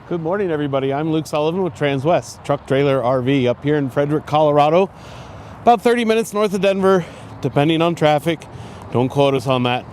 Good morning, everybody. I'm Luke Sullivan with Transwest Truck Trailer RV up here in Frederick, Colorado. About 30 minutes north of Denver, depending on traffic. Don't quote us on that.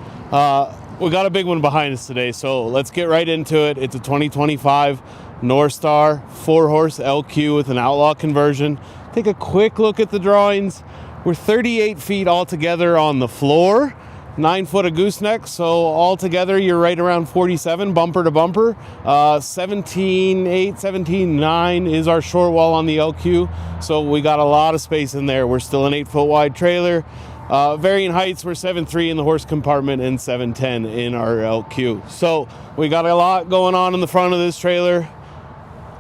We got a big one behind us today, so let's get right into it. It's a 2025 Norstar 4-horse LQ with an Outlaw conversion. Take a quick look at the drawings. We're 38 feet altogether on the floor. 9 foot of gooseneck, so altogether you're right around 47 bumper to bumper. 17.8, 17.9 is our short wall on the LQ, so we got a lot of space in there. We're still an 8 foot wide trailer. Varying heights, we're 7.3 in the horse compartment and 7.10 in our LQ. So we got a lot going on in the front of this trailer.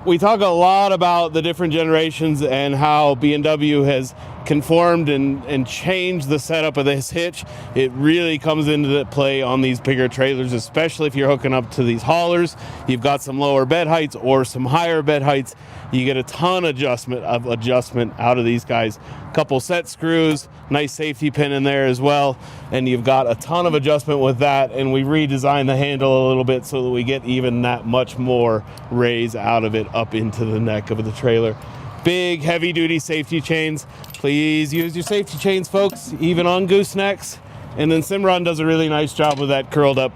We talk a lot about the different generations and how B&W has conformed and changed the setup of this hitch. It really comes into play on these bigger trailers, especially if you're hooking up to these haulers. You've got some lower bed heights or some higher bed heights. You get a ton of adjustment out of these guys. Couple set screws, nice safety pin in there as well, and you've got a ton of adjustment with that. And we redesigned the handle a little bit so that we get even that much more raise out of it up into the neck of the trailer. Big heavy duty safety chains. Please use your safety chains, folks, even on goosenecks. And then Cimarron does a really nice job with that curled up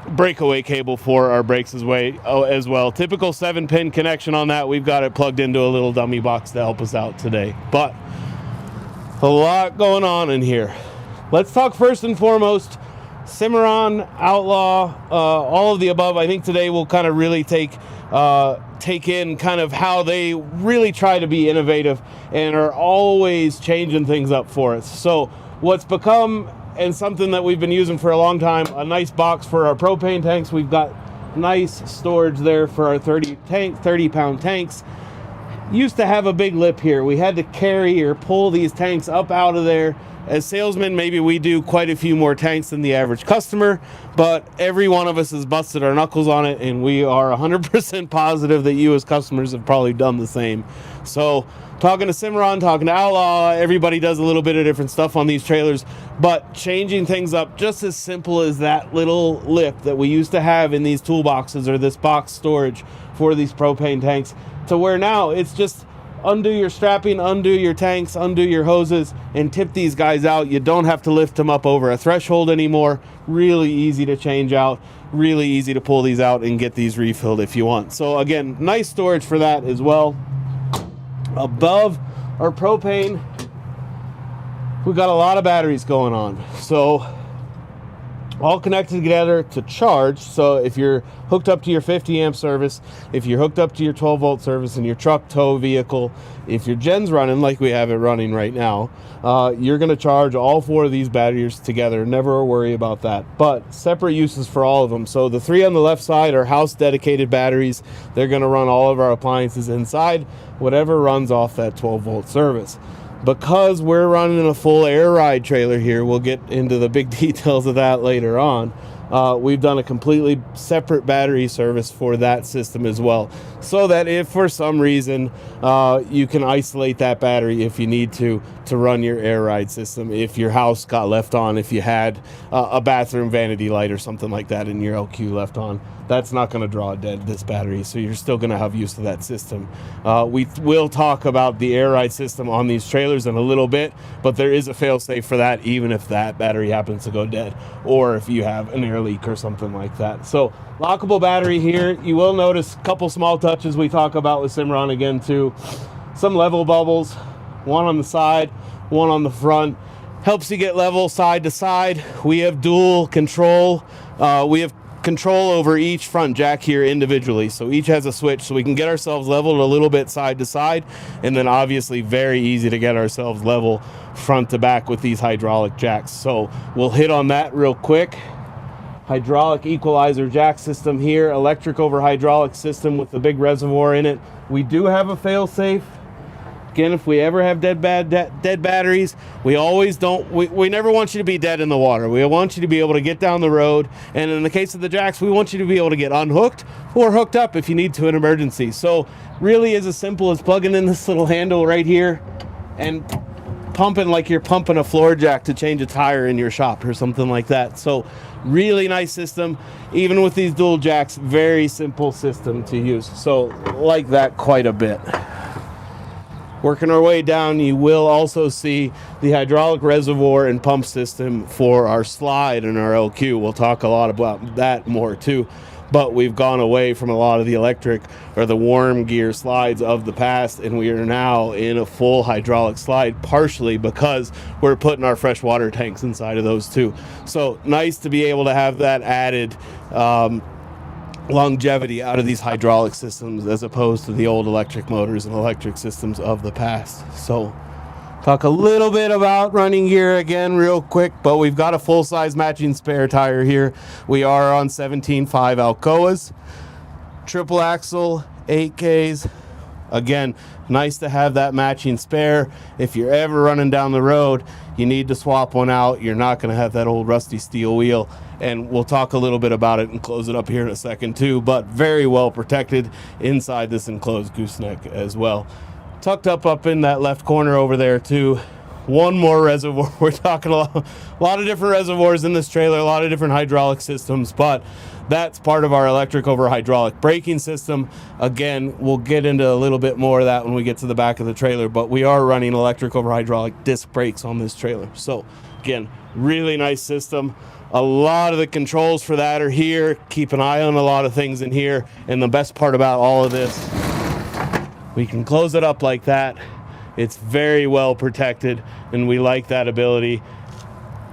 breakaway cable for our brakes as well. Typical 7-pin connection on that. We've got it plugged into a little dummy box to help us out today. But a lot going on in here. Let's talk first and foremost Cimarron, Outlaw, all of the above. I think today we'll kind of really take in kind of how they really try to be innovative and are always changing things up for us. So what's become, and something that we've been using for a long time, a nice box for our propane tanks. We've got nice storage there for our 30-pound tanks. Used to have a big lip here. We had to carry or pull these tanks up out of there. As salesmen, maybe we do quite a few more tanks than the average customer, but every one of us has busted our knuckles on it, and we are 100% positive that you as customers have probably done the same. So talking to Cimarron, talking to Outlaw, everybody does a little bit of different stuff on these trailers, but changing things up just as simple as that little lip that we used to have in these toolboxes or this box storage for these propane tanks, to where now it's just undo your strapping, undo your tanks, undo your hoses, and tip these guys out. You don't have to lift them up over a threshold anymore. Really easy to change out, really easy to pull these out and get these refilled if you want. So again, nice storage for that as well. Above our propane, we've got a lot of batteries going on. So all connected together to charge. So if you're hooked up to your 50 amp service, if you're hooked up to your 12 volt service in your truck, tow vehicle, if your gen's running like we have it running right now, you're going to charge all 4 of these batteries together. Never worry about that. But separate uses for all of them. So the 3 on the left side are house dedicated batteries. They're going to run all of our appliances inside, whatever runs off that 12 volt service. Because we're running a full air ride trailer here, we'll get into the big details of that later on. We've done a completely separate battery service for that system as well, so that if for some reason you can isolate that battery if you need to run your air ride system. If your house got left on, if you had a bathroom vanity light or something like that in your LQ left on, that's not going to draw this battery, so you're still going to have use of that system. We will talk about the air ride system on these trailers in a little bit, but there is a fail-safe for that, even if that battery happens to go dead, or if you have an air leak or something like that. So lockable battery here. You will notice a couple small touches we talk about with Cimarron again too. Some level bubbles, one on the side, one on the front. Helps you get level side to side. We have dual control. We have control over each front jack here individually, so each has a switch, so we can get ourselves leveled a little bit side to side, and then obviously very easy to get ourselves level front to back with these hydraulic jacks. So we'll hit on that real quick. Hydraulic equalizer jack system here, electric over hydraulic system with the big reservoir in it. We do have a fail-safe. Again, if we ever have dead batteries, we never want you to be dead in the water. We want you to be able to get down the road, and in the case of the jacks, we want you to be able to get unhooked or hooked up if you need to in emergency. So really is as simple as plugging in this little handle right here and pumping like you're pumping a floor jack to change a tire in your shop or something like that. So really nice system. Even with these dual jacks, very simple system to use. So like that quite a bit. Working our way down, you will also see the hydraulic reservoir and pump system for our slide and our LQ. We'll talk a lot about that more too. But we've gone away from a lot of the electric or the Werm gear slides of the past, and we are now in a full hydraulic slide, partially because we're putting our fresh water tanks inside of those too. So nice to be able to have that added longevity out of these hydraulic systems as opposed to the old electric motors and electric systems of the past. So talk a little bit about running gear again real quick, but we've got a full-size matching spare tire here. We are on 17.5 Alcoas, triple axle, 8Ks. Again, nice to have that matching spare. If you're ever running down the road, you need to swap one out. You're not going to have that old rusty steel wheel, and we'll talk a little bit about it and close it up here in a second too, but very well protected inside this enclosed gooseneck as well. Tucked up in that left corner over there too, one more reservoir. We're talking a lot of different reservoirs in this trailer, a lot of different hydraulic systems, but that's part of our electric over hydraulic braking system. Again, we'll get into a little bit more of that when we get to the back of the trailer, but we are running electric over hydraulic disc brakes on this trailer. So again, really nice system. A lot of the controls for that are here. Keep an eye on a lot of things in here, and the best part about all of this, we can close it up like that. It's very well protected, and we like that ability.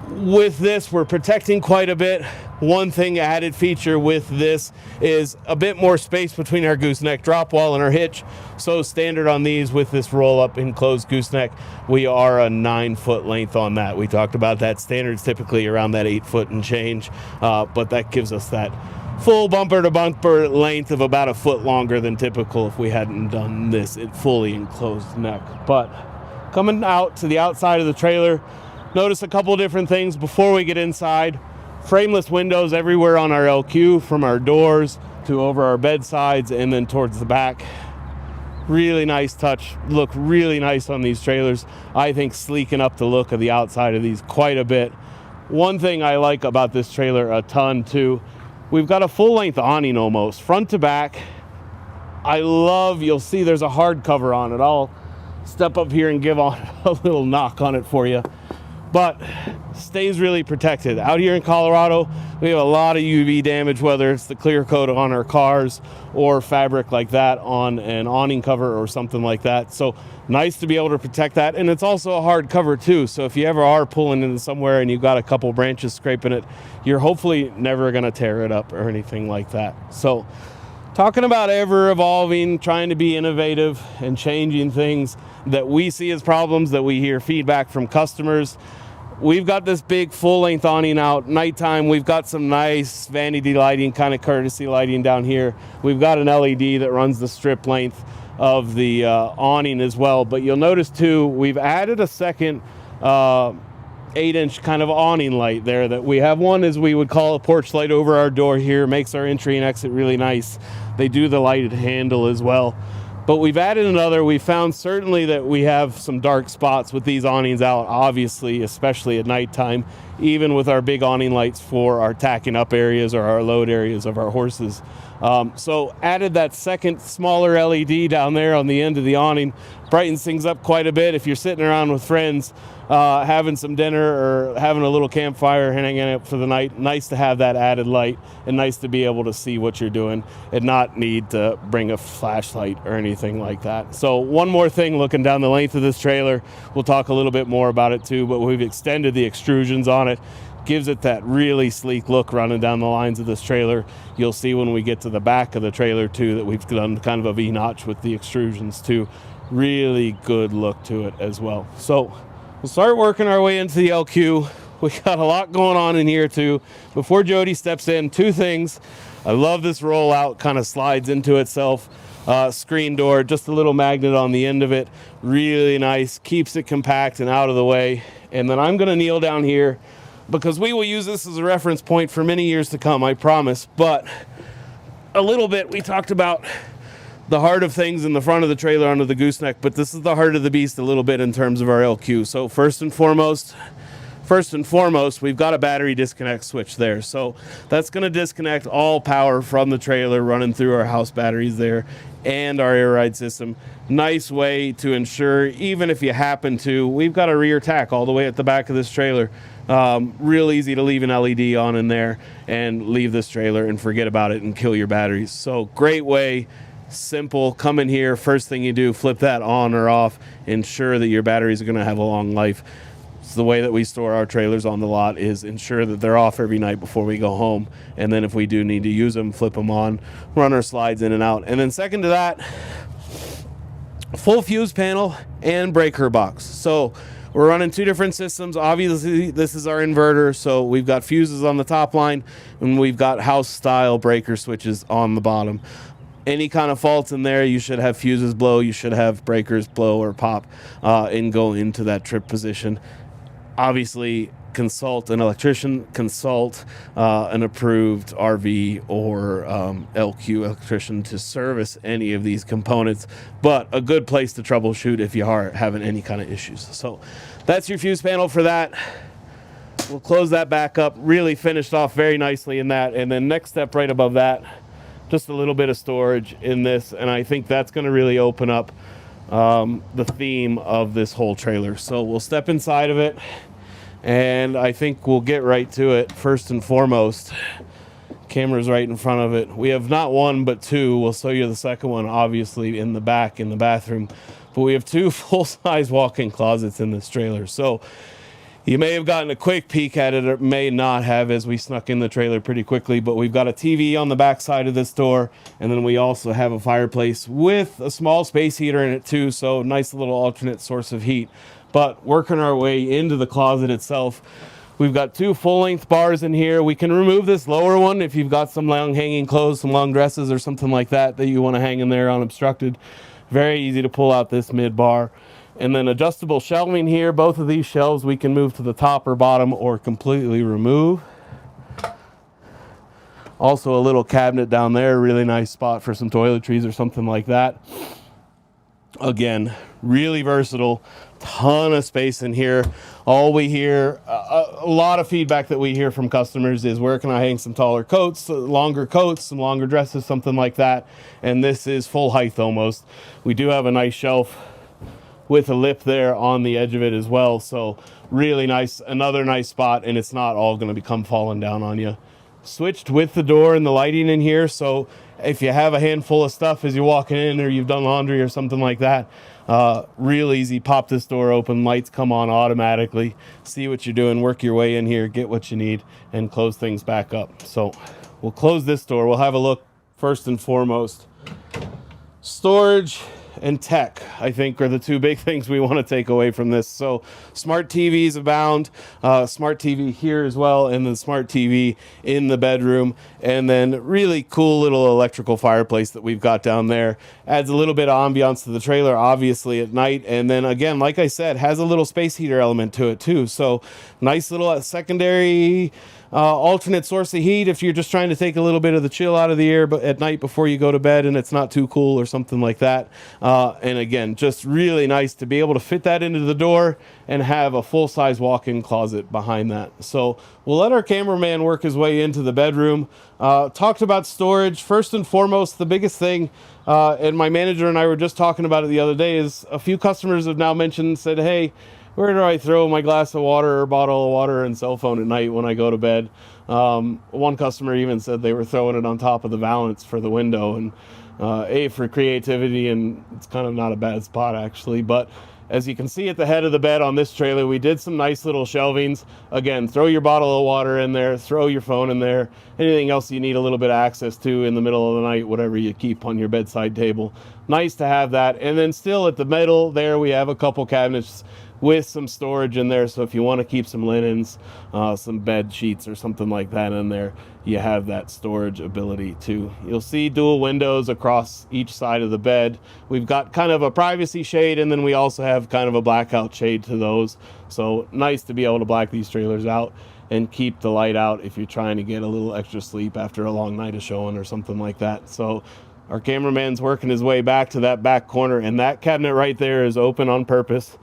With this, we're protecting quite a bit. One thing added feature with this is a bit more space between our gooseneck drop wall and our hitch. So standard on these with this roll-up enclosed gooseneck, we are a 9-foot length on that. We talked about that. Standard's typically around that 8 foot and change, but that gives us that full bumper to bumper length of about a foot longer than typical if we hadn't done this fully enclosed neck. But coming out to the outside of the trailer, notice a couple different things before we get inside. Frameless windows everywhere on our LQ, from our doors to over our bedsides and then towards the back. Really nice touch, look really nice on these trailers. I think sleeking up the look of the outside of these quite a bit. One thing I like about this trailer a ton too, we've got a full length awning almost, front to back. You'll see there's a hard cover on it. I'll step up here and give on a little knock on it for you. But stays really protected. Out here in Colorado, we have a lot of UV damage, whether it's the clear coat on our cars or fabric like that on an awning cover or something like that. So nice to be able to protect that. And it's also a hard cover too. So if you ever are pulling into somewhere and you've got a couple branches scraping it, you're hopefully never gonna tear it up or anything like that. So talking about ever evolving, trying to be innovative and changing things that we see as problems, that we hear feedback from customers. We've got this big full-length awning out. Nighttime, we've got some nice vanity lighting, kind of courtesy lighting down here. We've got an LED that runs the strip length of the awning as well. But you'll notice too, we've added a second 8-inch kind of awning light there. That we have one, as we would call a porch light, over our door here. Makes our entry and exit really nice. They do the lighted handle as well. But we've added another. We found certainly that we have some dark spots with these awnings out, obviously, especially at nighttime, even with our big awning lights for our tacking up areas or our load areas of our horses. So added that second smaller LED down there on the end of the awning, brightens things up quite a bit. If you're sitting around with friends, having some dinner or having a little campfire, hanging out for the night, nice to have that added light, and nice to be able to see what you're doing and not need to bring a flashlight or anything like that. So one more thing, looking down the length of this trailer, we'll talk a little bit more about it too, but we've extended the extrusions on it. Gives it that really sleek look running down the lines of this trailer. You'll see when we get to the back of the trailer too that we've done kind of a V-notch with the extrusions too. Really good look to it as well. So we'll start working our way into the LQ. We got a lot going on in here too. Before Jody steps in, two things. I love this rollout, kind of slides into itself. Screen door, just a little magnet on the end of it. Really nice, keeps it compact and out of the way. And then I'm gonna kneel down here, because we will use this as a reference point for many years to come, I promise. But a little bit, we talked about the heart of things in the front of the trailer under the gooseneck, but this is the heart of the beast a little bit in terms of our LQ. So first and foremost, we've got a battery disconnect switch there. So that's going to disconnect all power from the trailer running through our house batteries there and our air ride system. Nice way to ensure, even if you happen to, we've got a rear tack all the way at the back of this trailer. Real easy to leave an LED on in there and leave this trailer and forget about it and kill your batteries. So great way, simple. Come in here, first thing you do, flip that on or off, ensure that your batteries are going to have a long life. It's the way that we store our trailers on the lot, is ensure that they're off every night before we go home. And then if we do need to use them, flip them on, run our slides in and out. And then second to that, full fuse panel and breaker box. So we're running two different systems. Obviously, this is our inverter, so we've got fuses on the top line, and we've got house-style breaker switches on the bottom. Any kind of faults in there, you should have fuses blow, you should have breakers blow or pop and go into that trip position. Obviously, consult an electrician, consult an approved RV or LQ electrician to service any of these components, but a good place to troubleshoot if you are having any kind of issues. So that's your fuse panel for that. We'll close that back up, really finished off very nicely in that. And then next step right above that, just a little bit of storage in this, and I think that's going to really open up the theme of this whole trailer. So we'll step inside of it, and I think we'll get right to it. First and foremost, camera's right in front of it. We have not one but two. We'll show you the second one obviously in the back in the bathroom, but we have two full-size walk-in closets in this trailer. So you may have gotten a quick peek at it, or may not have, as we snuck in the trailer pretty quickly, but we've got a TV on the back side of this door, and then we also have a fireplace with a small space heater in it too, so nice little alternate source of heat. But working our way into the closet itself, we've got two full-length bars in here. We can remove this lower one if you've got some long hanging clothes, some long dresses or something like that you want to hang in there unobstructed. Very easy to pull out this mid bar. And then adjustable shelving here. Both of these shelves we can move to the top or bottom or completely remove. Also a little cabinet down there, really nice spot for some toiletries or something like that. Again, really versatile, ton of space in here. All we hear, a lot of feedback that we hear from customers is, where can I hang some taller coats, some longer dresses, something like that. And this is full height almost. We do have a nice shelf with a lip there on the edge of it as well. So really nice, another nice spot, and it's not all going to become falling down on you. Switched with the door and the lighting in here, so if you have a handful of stuff as you're walking in, or you've done laundry or something like that, real easy, pop this door open, lights come on automatically, see what you're doing, work your way in here, get what you need, and close things back up. So we'll close this door. We'll have a look. First and foremost, storage and tech, I think, are the two big things we want to take away from this. So smart TVs abound, smart TV here as well, and the smart TV in the bedroom, and then really cool little electrical fireplace that we've got down there. Adds a little bit of ambiance to the trailer, obviously, at night. And then again, like I said, has a little space heater element to it too. So nice little secondary alternate source of heat if you're just trying to take a little bit of the chill out of the air at night before you go to bed and it's not too cool or something like that. And again, just really nice to be able to fit that into the door and have a full-size walk-in closet behind that. So we'll let our cameraman work his way into the bedroom. Talked about storage. First and foremost, the biggest thing, and my manager and I were just talking about it the other day, is a few customers have now said, hey, where do I throw my glass of water or bottle of water and cell phone at night when I go to bed? One customer even said they were throwing it on top of the valance for the window, and for creativity, and it's kind of not a bad spot actually. But as you can see at the head of the bed on this trailer, we did some nice little shelvings. Again, throw your bottle of water in there, throw your phone in there, anything else you need a little bit of access to in the middle of the night, whatever you keep on your bedside table. Nice to have that. And then still at the middle there, we have a couple cabinets with some storage in there, so if you want to keep some linens, some bed sheets or something like that in there, you have that storage ability too. You'll see dual windows across each side of the bed. We've got kind of a privacy shade, and then we also have kind of a blackout shade to those. So nice to be able to black these trailers out and keep the light out if you're trying to get a little extra sleep after a long night of showing or something like that. So Our cameraman's working his way back to that back corner, and that cabinet right there is open on purpose.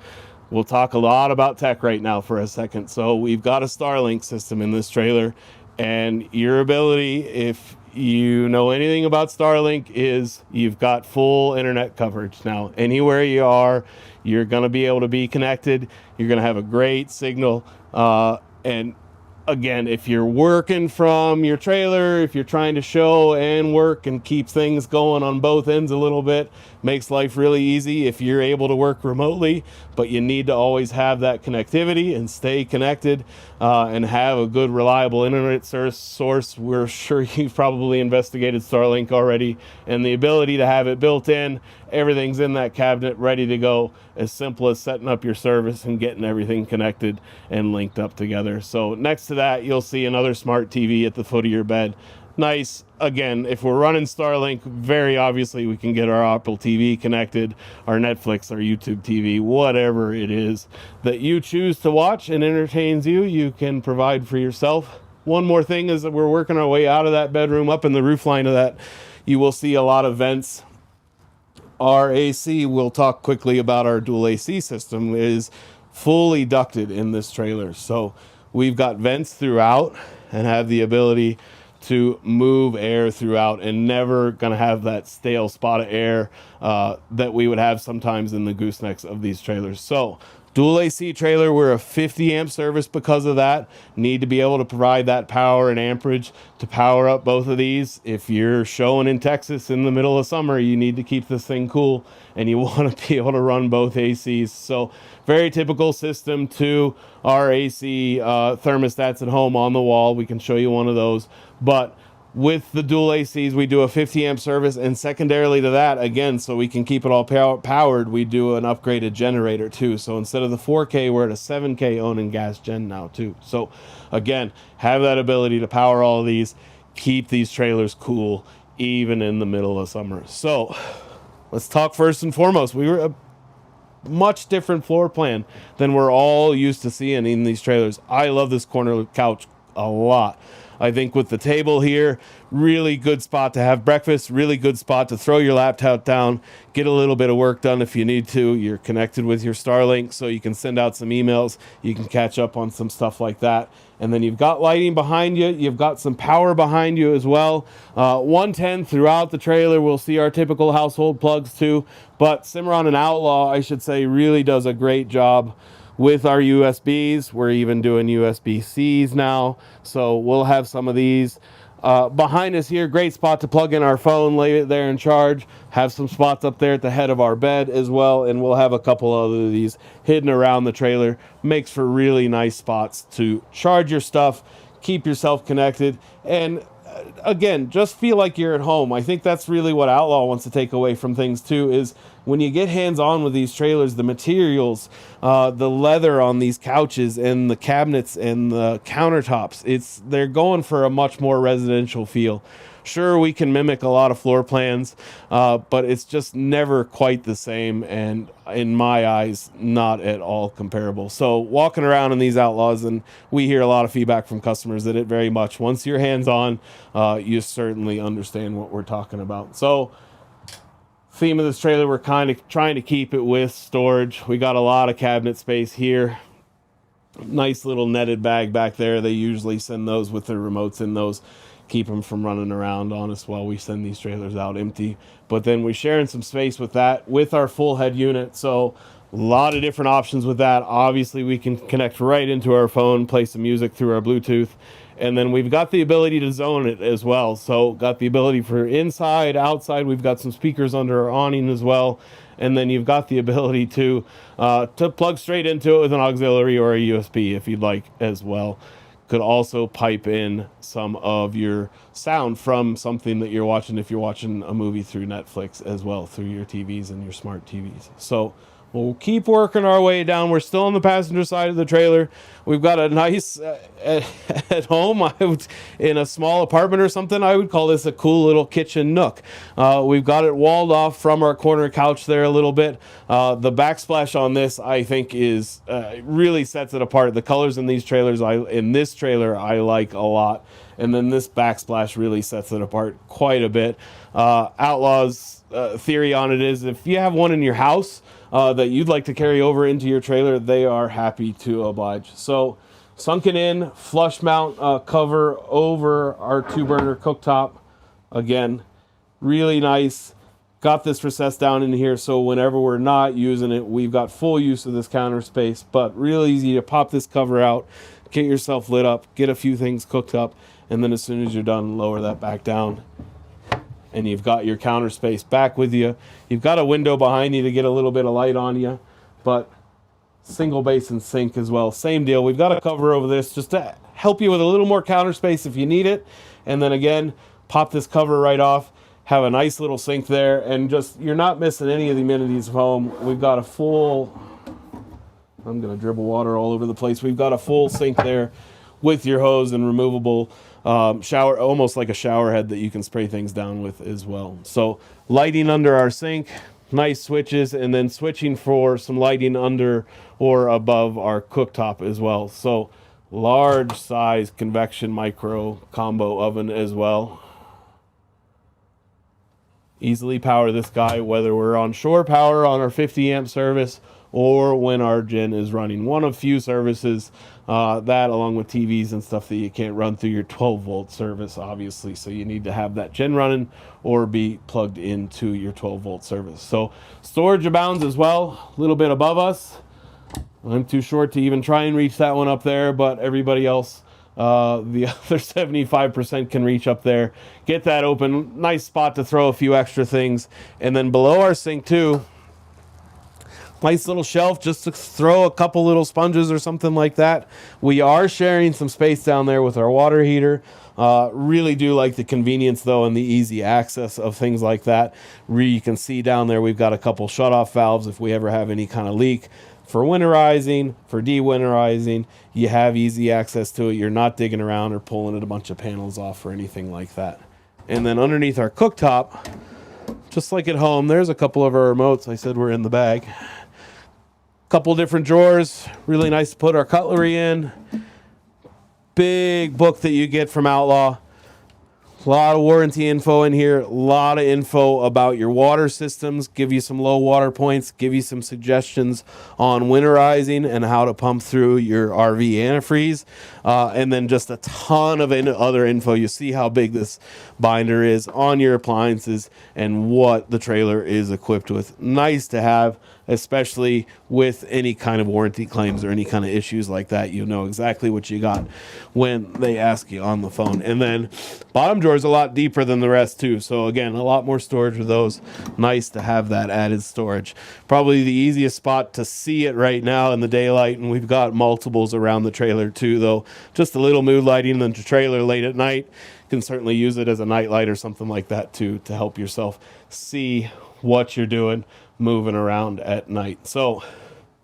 We'll talk a lot about tech right now for a second. So we've got a Starlink system in this trailer, and your ability, if you know anything about Starlink, is you've got full internet coverage. Now, anywhere you are, you're going to be able to be connected. You're going to have a great signal. And again, if you're working from your trailer, if you're trying to show and work and keep things going on both ends a little bit, makes life really easy if you're able to work remotely, but you need to always have that connectivity and stay connected and have a good, reliable internet source. We're sure you've probably investigated Starlink already, and the ability to have it built in, everything's in that cabinet ready to go, as simple as setting up your service and getting everything connected and linked up together. So next to that, you'll see another smart TV at the foot of your bed. Nice. Again, if we're running Starlink, very obviously we can get our Apple TV connected, our Netflix, our YouTube TV, whatever it is that you choose to watch and entertains you, you can provide for yourself. One more thing is that we're working our way out of that bedroom. Up in the roof line of that, you will see a lot of vents. Our AC, we'll talk quickly about our dual AC system, is fully ducted in this trailer. So we've got vents throughout and have the ability to move air throughout, and never going to have that stale spot of air that we would have sometimes in the goosenecks of these trailers. So dual AC trailer, we're a 50 amp service because of that. Need to be able to provide that power and amperage to power up both of these. If you're showing in Texas in the middle of summer, you need to keep this thing cool, and you want to be able to run both ACs. So very typical system to our AC thermostats at home on the wall. We can show you one of those. But with the dual ACs, we do a 50 amp service, and secondarily to that, again, so we can keep it all powered, we do an upgraded generator too. So instead of the 4K, we're at a 7K awning gas gen now too. So again, have that ability to power all of these, keep these trailers cool, even in the middle of summer. So let's talk first and foremost. We were a much different floor plan than we're all used to seeing in these trailers. I love this corner couch a lot. I think with the table here, really good spot to have breakfast, really good spot to throw your laptop down, get a little bit of work done if you need to. You're connected with your Starlink, so you can send out some emails, you can catch up on some stuff like that. And then you've got lighting behind you, you've got some power behind you as well. 110 throughout the trailer. We'll see our typical household plugs too, but Cimarron and Outlaw, I should say, really does a great job with our USBs. We're even doing USB-Cs now, so we'll have some of these. Behind us here, great spot to plug in our phone, lay it there and charge. Have some spots up there at the head of our bed as well, and we'll have a couple other of these hidden around the trailer. Makes for really nice spots to charge your stuff, keep yourself connected, and again, just feel like you're at home. I think that's really what Outlaw wants to take away from things too, is when you get hands-on with these trailers, the materials, the leather on these couches and the cabinets and the countertops, they're going for a much more residential feel. Sure, we can mimic a lot of floor plans, but it's just never quite the same, and in my eyes, not at all comparable. So walking around in these Outlaws, and we hear a lot of feedback from customers that it very much, once you're hands-on, you certainly understand what we're talking about. So theme of this trailer, we're kind of trying to keep it with storage. We got a lot of cabinet space here. Nice little netted bag back there. They usually send those with their remotes in those. Keep them from running around on us while we send these trailers out empty. But then we're sharing some space with that with our full head unit. So a lot of different options with that. Obviously, we can connect right into our phone, play some music through our Bluetooth. And then we've got the ability to zone it as well. So got the ability for inside, outside. We've got some speakers under our awning as well. And then you've got the ability to plug straight into it with an auxiliary or a USB if you'd like as well. Could also pipe in some of your sound from something that you're watching if you're watching a movie through Netflix as well, through your TVs and your smart TVs. So We'll keep working our way down. We're still on the passenger side of the trailer. We've got a nice, at home, in a small apartment or something, I would call this a cool little kitchen nook. We've got it walled off from our corner couch there a little bit. The backsplash on this, I think, is really sets it apart. The colors in these trailers, in this trailer, I like a lot. And then this backsplash really sets it apart quite a bit. Outlaw's theory on it is if you have one in your house, that you'd like to carry over into your trailer, they are happy to oblige. So sunken in flush mount cover over our 2-burner cooktop. Again, really nice. Got this recessed down in here, so whenever we're not using it, we've got full use of this counter space. But real easy to pop this cover out, get yourself lit up, get a few things cooked up, and then as soon as you're done, lower that back down. And you've got your counter space back with you. You've got a window behind you to get a little bit of light on you, but single basin sink as well. Same deal. We've got a cover over this just to help you with a little more counter space if you need it. And then again, pop this cover right off. Have a nice little sink there, and just, you're not missing any of the amenities of home. We've got a full, I'm going to dribble water all over the place. We've got a full sink there with your hose and removable shower, almost like a shower head that you can spray things down with as well. So lighting under our sink, nice switches, and then switching for some lighting under or above our cooktop as well. So large size convection micro combo oven as well. Easily power this guy, whether we're on shore power on our 50 amp service or when our gen is running. One of few services that, along with TVs and stuff, that you can't run through your 12 volt service, obviously. So you need to have that gen running or be plugged into your 12 volt service. So storage abounds as well, a little bit above us. I'm too short to even try and reach that one up there, but everybody else, the other 75% can reach up there. Get that open, nice spot to throw a few extra things. And then below our sink too, nice little shelf just to throw a couple little sponges or something like that. We are sharing some space down there with our water heater. Really do like the convenience though and the easy access of things like that. You can see down there we've got a couple shut-off valves if we ever have any kind of leak. For winterizing, for de-winterizing, you have easy access to it. You're not digging around or pulling a bunch of panels off or anything like that. And then underneath our cooktop, just like at home, there's a couple of our remotes. I said we're in the bag. Couple different drawers, really nice to put our cutlery in. Big book that you get from Outlaw. A lot of warranty info in here, a lot of info about your water systems, give you some low water points, give you some suggestions on winterizing and how to pump through your RV antifreeze, and then just a ton of other info. You see how big this binder is on your appliances and what the trailer is equipped with. Nice to have, especially with any kind of warranty claims or any kind of issues like that. You know exactly what you got when they ask you on the phone. And then bottom drawer is a lot deeper than the rest too. So again, a lot more storage with those. Nice to have that added storage. Probably the easiest spot to see it right now in the daylight, and we've got multiples around the trailer too, though. Just a little mood lighting in the trailer late at night. You can certainly use it as a night light or something like that too, to help yourself see what you're doing moving around at night. So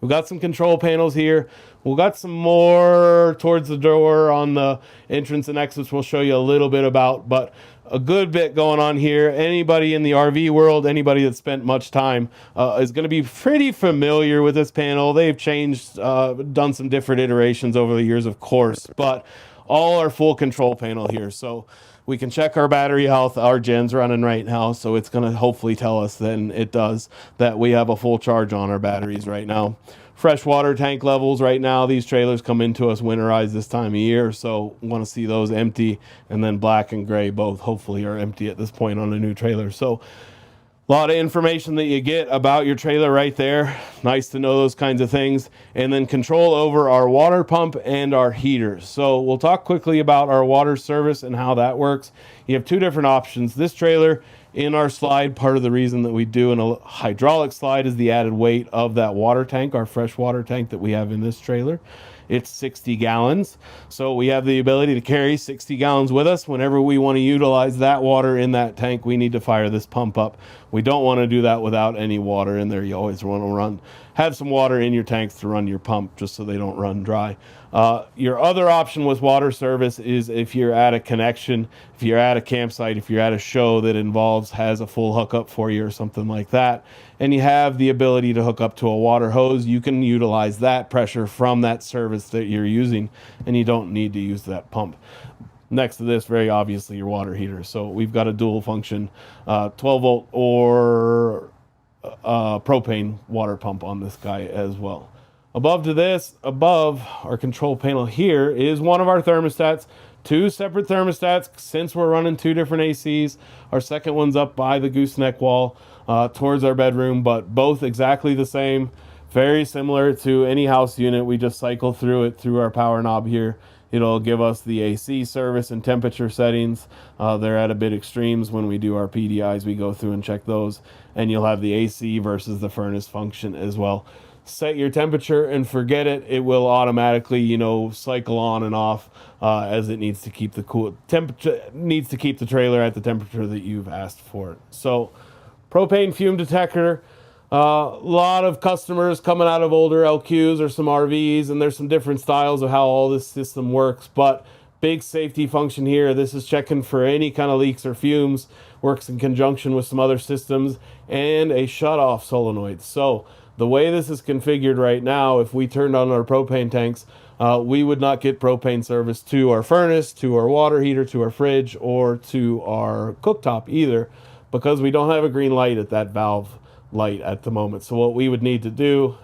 we've got some control panels here. We've got some more towards the door on the entrance and exits we'll show you a little bit about, but a good bit going on here. Anybody in the RV world, anybody that's spent much time is going to be pretty familiar with this panel. They've changed, done some different iterations over the years, of course, but all our full control panel here. So we can check our battery health. Our gen's running right now, so it's going to hopefully tell us, then it does, that we have a full charge on our batteries right now. Freshwater tank levels right now. These trailers come into us winterized this time of year, so want to see those empty. And then black and gray both hopefully are empty at this point on a new trailer. So a lot of information that you get about your trailer right there. Nice to know those kinds of things. And then control over our water pump and our heaters. So we'll talk quickly about our water service and how that works. You have two different options. This trailer in our slide, part of the reason that we do a hydraulic slide is the added weight of that water tank, our fresh water tank that we have in this trailer. It's 60 gallons. So we have the ability to carry 60 gallons with us. Whenever we want to utilize that water in that tank, we need to fire this pump up. We don't want to do that without any water in there. You always want to run have some water in your tanks to run your pump just so they don't run dry. Your other option with water service is if you're at a connection, if you're at a campsite, if you're at a show that has a full hookup for you or something like that, and you have the ability to hook up to a water hose, you can utilize that pressure from that service that you're using, and you don't need to use that pump. Next to this, very obviously, your water heater. So we've got a dual function 12 volt or propane water pump on this guy as well. Above our control panel here is one of our thermostats. Two separate thermostats since we're running two different ACs. Our second one's up by the gooseneck wall towards our bedroom, but both exactly the same. Very similar to any house unit. We just cycle through it through our power knob here. It'll give us the AC service and temperature settings. They're at a bit extremes. When we do our PDIs, we go through and check those. And you'll have the AC versus the furnace function as well. Set your temperature and forget it. It will automatically, cycle on and off as it needs to keep the trailer at the temperature that you've asked for it. So, propane fume detector. A lot of customers coming out of older LQs or some RVs, and there's some different styles of how all this system works, but big safety function here. This is checking for any kind of leaks or fumes, works in conjunction with some other systems, and a shut-off solenoid. So the way this is configured right now, if we turned on our propane tanks, we would not get propane service to our furnace, to our water heater, to our fridge, or to our cooktop either, because we don't have a green light at that valve light at the moment. So what we would need to do,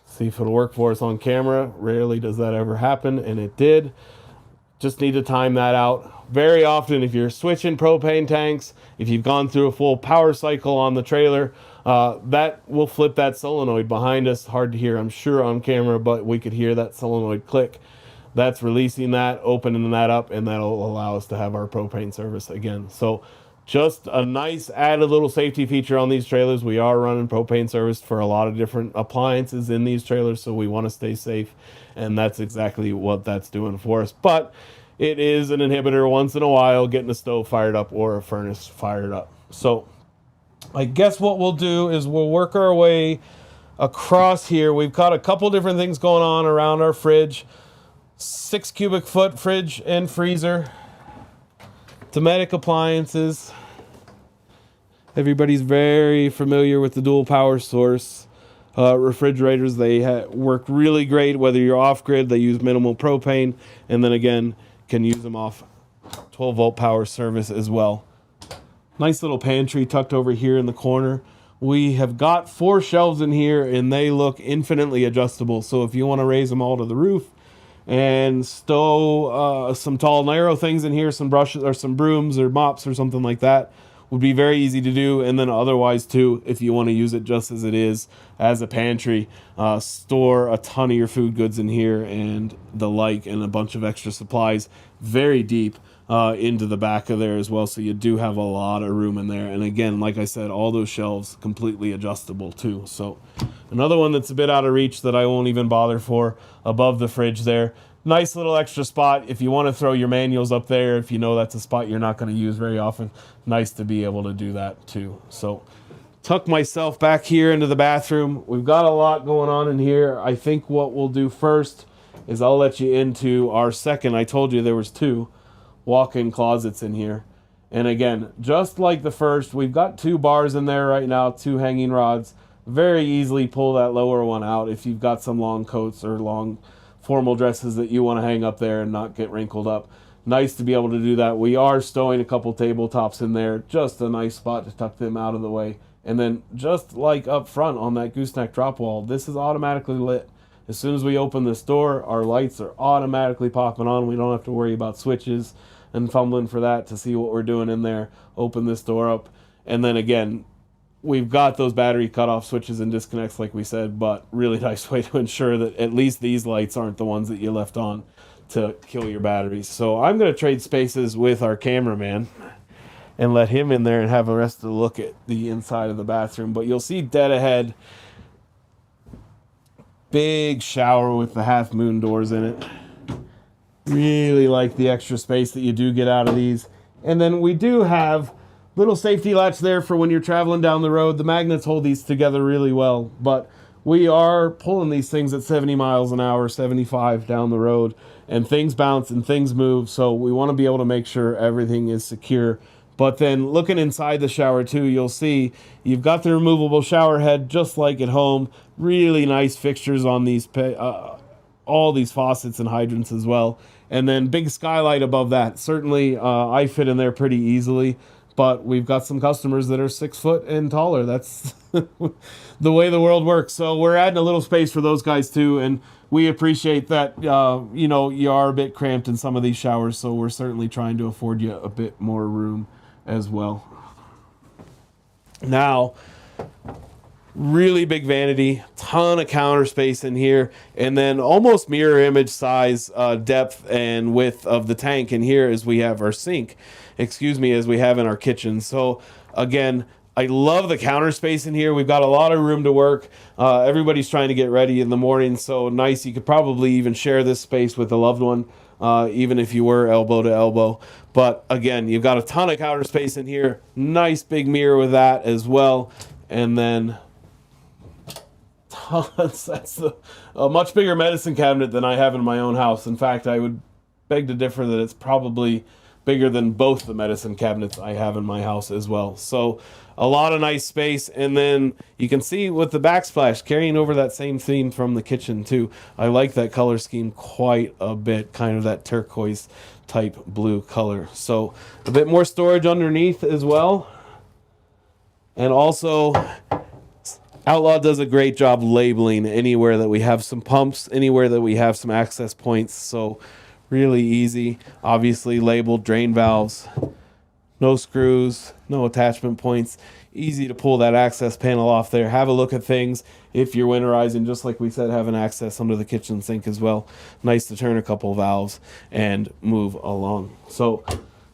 see if it'll work for us on camera. Rarely does that ever happen, and it did. Just need to time that out. Very often, if you're switching propane tanks, if you've gone through a full power cycle on the trailer, that will flip that solenoid behind us. Hard to hear, I'm sure, on camera, but we could hear that solenoid click. That's releasing that, opening that up, and that'll allow us to have our propane service again. So just a nice added little safety feature on these trailers. We are running propane service for a lot of different appliances in these trailers, so we want to stay safe, and that's exactly what that's doing for us. But it is an inhibitor once in a while, getting a stove fired up or a furnace fired up. So I guess what we'll do is we'll work our way across here. We've got a couple different things going on around our fridge. 6 cubic foot fridge and freezer. Domestic appliances. Everybody's very familiar with the dual power source. Refrigerators, they work really great whether you're off-grid. They use minimal propane, and then again can use them off 12 volt power service as well. Nice little pantry tucked over here in the corner. We have got 4 shelves in here, and they look infinitely adjustable. So if you want to raise them all to the roof and stow some tall narrow things in here, some brushes or some brooms or mops or something like that, would be very easy to do. And then otherwise too, if you want to use it just as it is as a pantry, store a ton of your food goods in here and the like, and a bunch of extra supplies very deep into the back of there as well. So you do have a lot of room in there. And again, like I said, all those shelves completely adjustable too. So another one that's a bit out of reach that I won't even bother for, above the fridge there. Nice little extra spot if you want to throw your manuals up there, if you know that's a spot you're not going to use very often. Nice to be able to do that too. So tuck myself back here into the bathroom. We've got a lot going on in here. I think what we'll do first is I'll let you into our second. I told you there was 2 walk-in closets in here. And again, just like the first, we've got 2 bars in there right now, 2 hanging rods. Very easily pull that lower one out if you've got some long coats or long formal dresses that you want to hang up there and not get wrinkled up. Nice to be able to do that. We are stowing a couple tabletops in there. Just a nice spot to tuck them out of the way. And then just like up front on that gooseneck drop wall, this is automatically lit. As soon as we open this door, our lights are automatically popping on. We don't have to worry about switches and fumbling for that to see what we're doing in there. Open this door up. And then again, we've got those battery cutoff switches and disconnects like we said, but really nice way to ensure that at least these lights aren't the ones that you left on to kill your batteries. So I'm going to trade spaces with our cameraman and let him in there and have the rest of the look at the inside of the bathroom. But you'll see dead ahead, big shower with the half moon doors in it. Really like the extra space that you do get out of these. And then we do have little safety latch there for when you're traveling down the road. The magnets hold these together really well, but we are pulling these things at 70 miles an hour, 75 down the road, and things bounce and things move. So we want to be able to make sure everything is secure. But then looking inside the shower too, you'll see you've got the removable shower head just like at home. Really nice fixtures on these, all these faucets and hydrants as well. And then big skylight above that. Certainly I fit in there pretty easily, but we've got some customers that are 6 foot and taller. That's the way the world works. So we're adding a little space for those guys too. And we appreciate that, you know, you are a bit cramped in some of these showers. So we're certainly trying to afford you a bit more room as well. Now, really big vanity, ton of counter space in here, and then almost mirror image size depth and width of the tank in here as we have our sink, as we have in our kitchen. So again, I love the counter space in here. We've got a lot of room to work. Everybody's trying to get ready in the morning, so nice. You could probably even share this space with a loved one, even if you were elbow to elbow. But again, you've got a ton of counter space in here. Nice big mirror with that as well. And then that's a much bigger medicine cabinet than I have in my own house. In fact, I would beg to differ that it's probably bigger than both the medicine cabinets I have in my house as well. So a lot of nice space. And then you can see with the backsplash carrying over that same theme from the kitchen too. I like that color scheme quite a bit, kind of that turquoise type blue color. So a bit more storage underneath as well. And also Outlaw does a great job labeling anywhere that we have some pumps, anywhere that we have some access points. So really easy. Obviously labeled drain valves, no screws, no attachment points. Easy to pull that access panel off there. Have a look at things. If you're winterizing, just like we said, having access under the kitchen sink as well. Nice to turn a couple valves and move along. So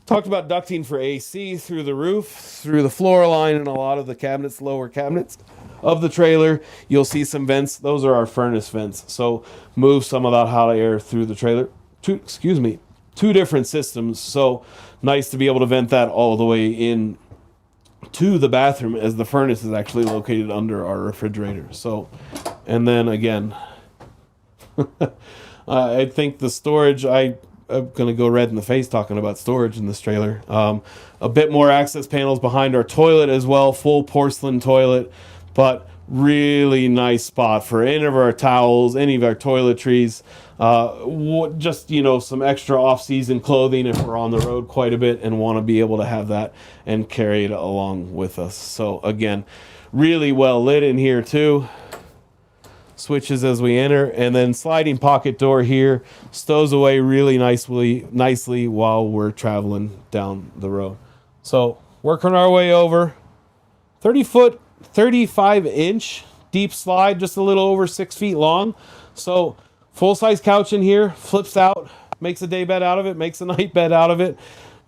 talked about ducting for AC through the roof, through the floor line, and a lot of the cabinets, lower cabinets of the trailer. You'll see some vents. Those are our furnace vents. So move some of that hot air through the trailer. Two different systems. So nice to be able to vent that all the way in to the bathroom, as the furnace is actually located under our refrigerator. So, and then again, I think the storage, I'm going to go red in the face talking about storage in this trailer. A bit more access panels behind our toilet as well, full porcelain toilet, but really nice spot for any of our towels, any of our toiletries. Just, you know, some extra off-season clothing if we're on the road quite a bit and want to be able to have that and carry it along with us. So again, really well lit in here too. Switches as we enter, and then sliding pocket door here, stows away really nicely while we're traveling down the road. So working our way over, 30 foot, 35 inch deep slide, just a little over 6 feet long. So full-size couch in here, flips out, makes a day bed out of it, makes a night bed out of it.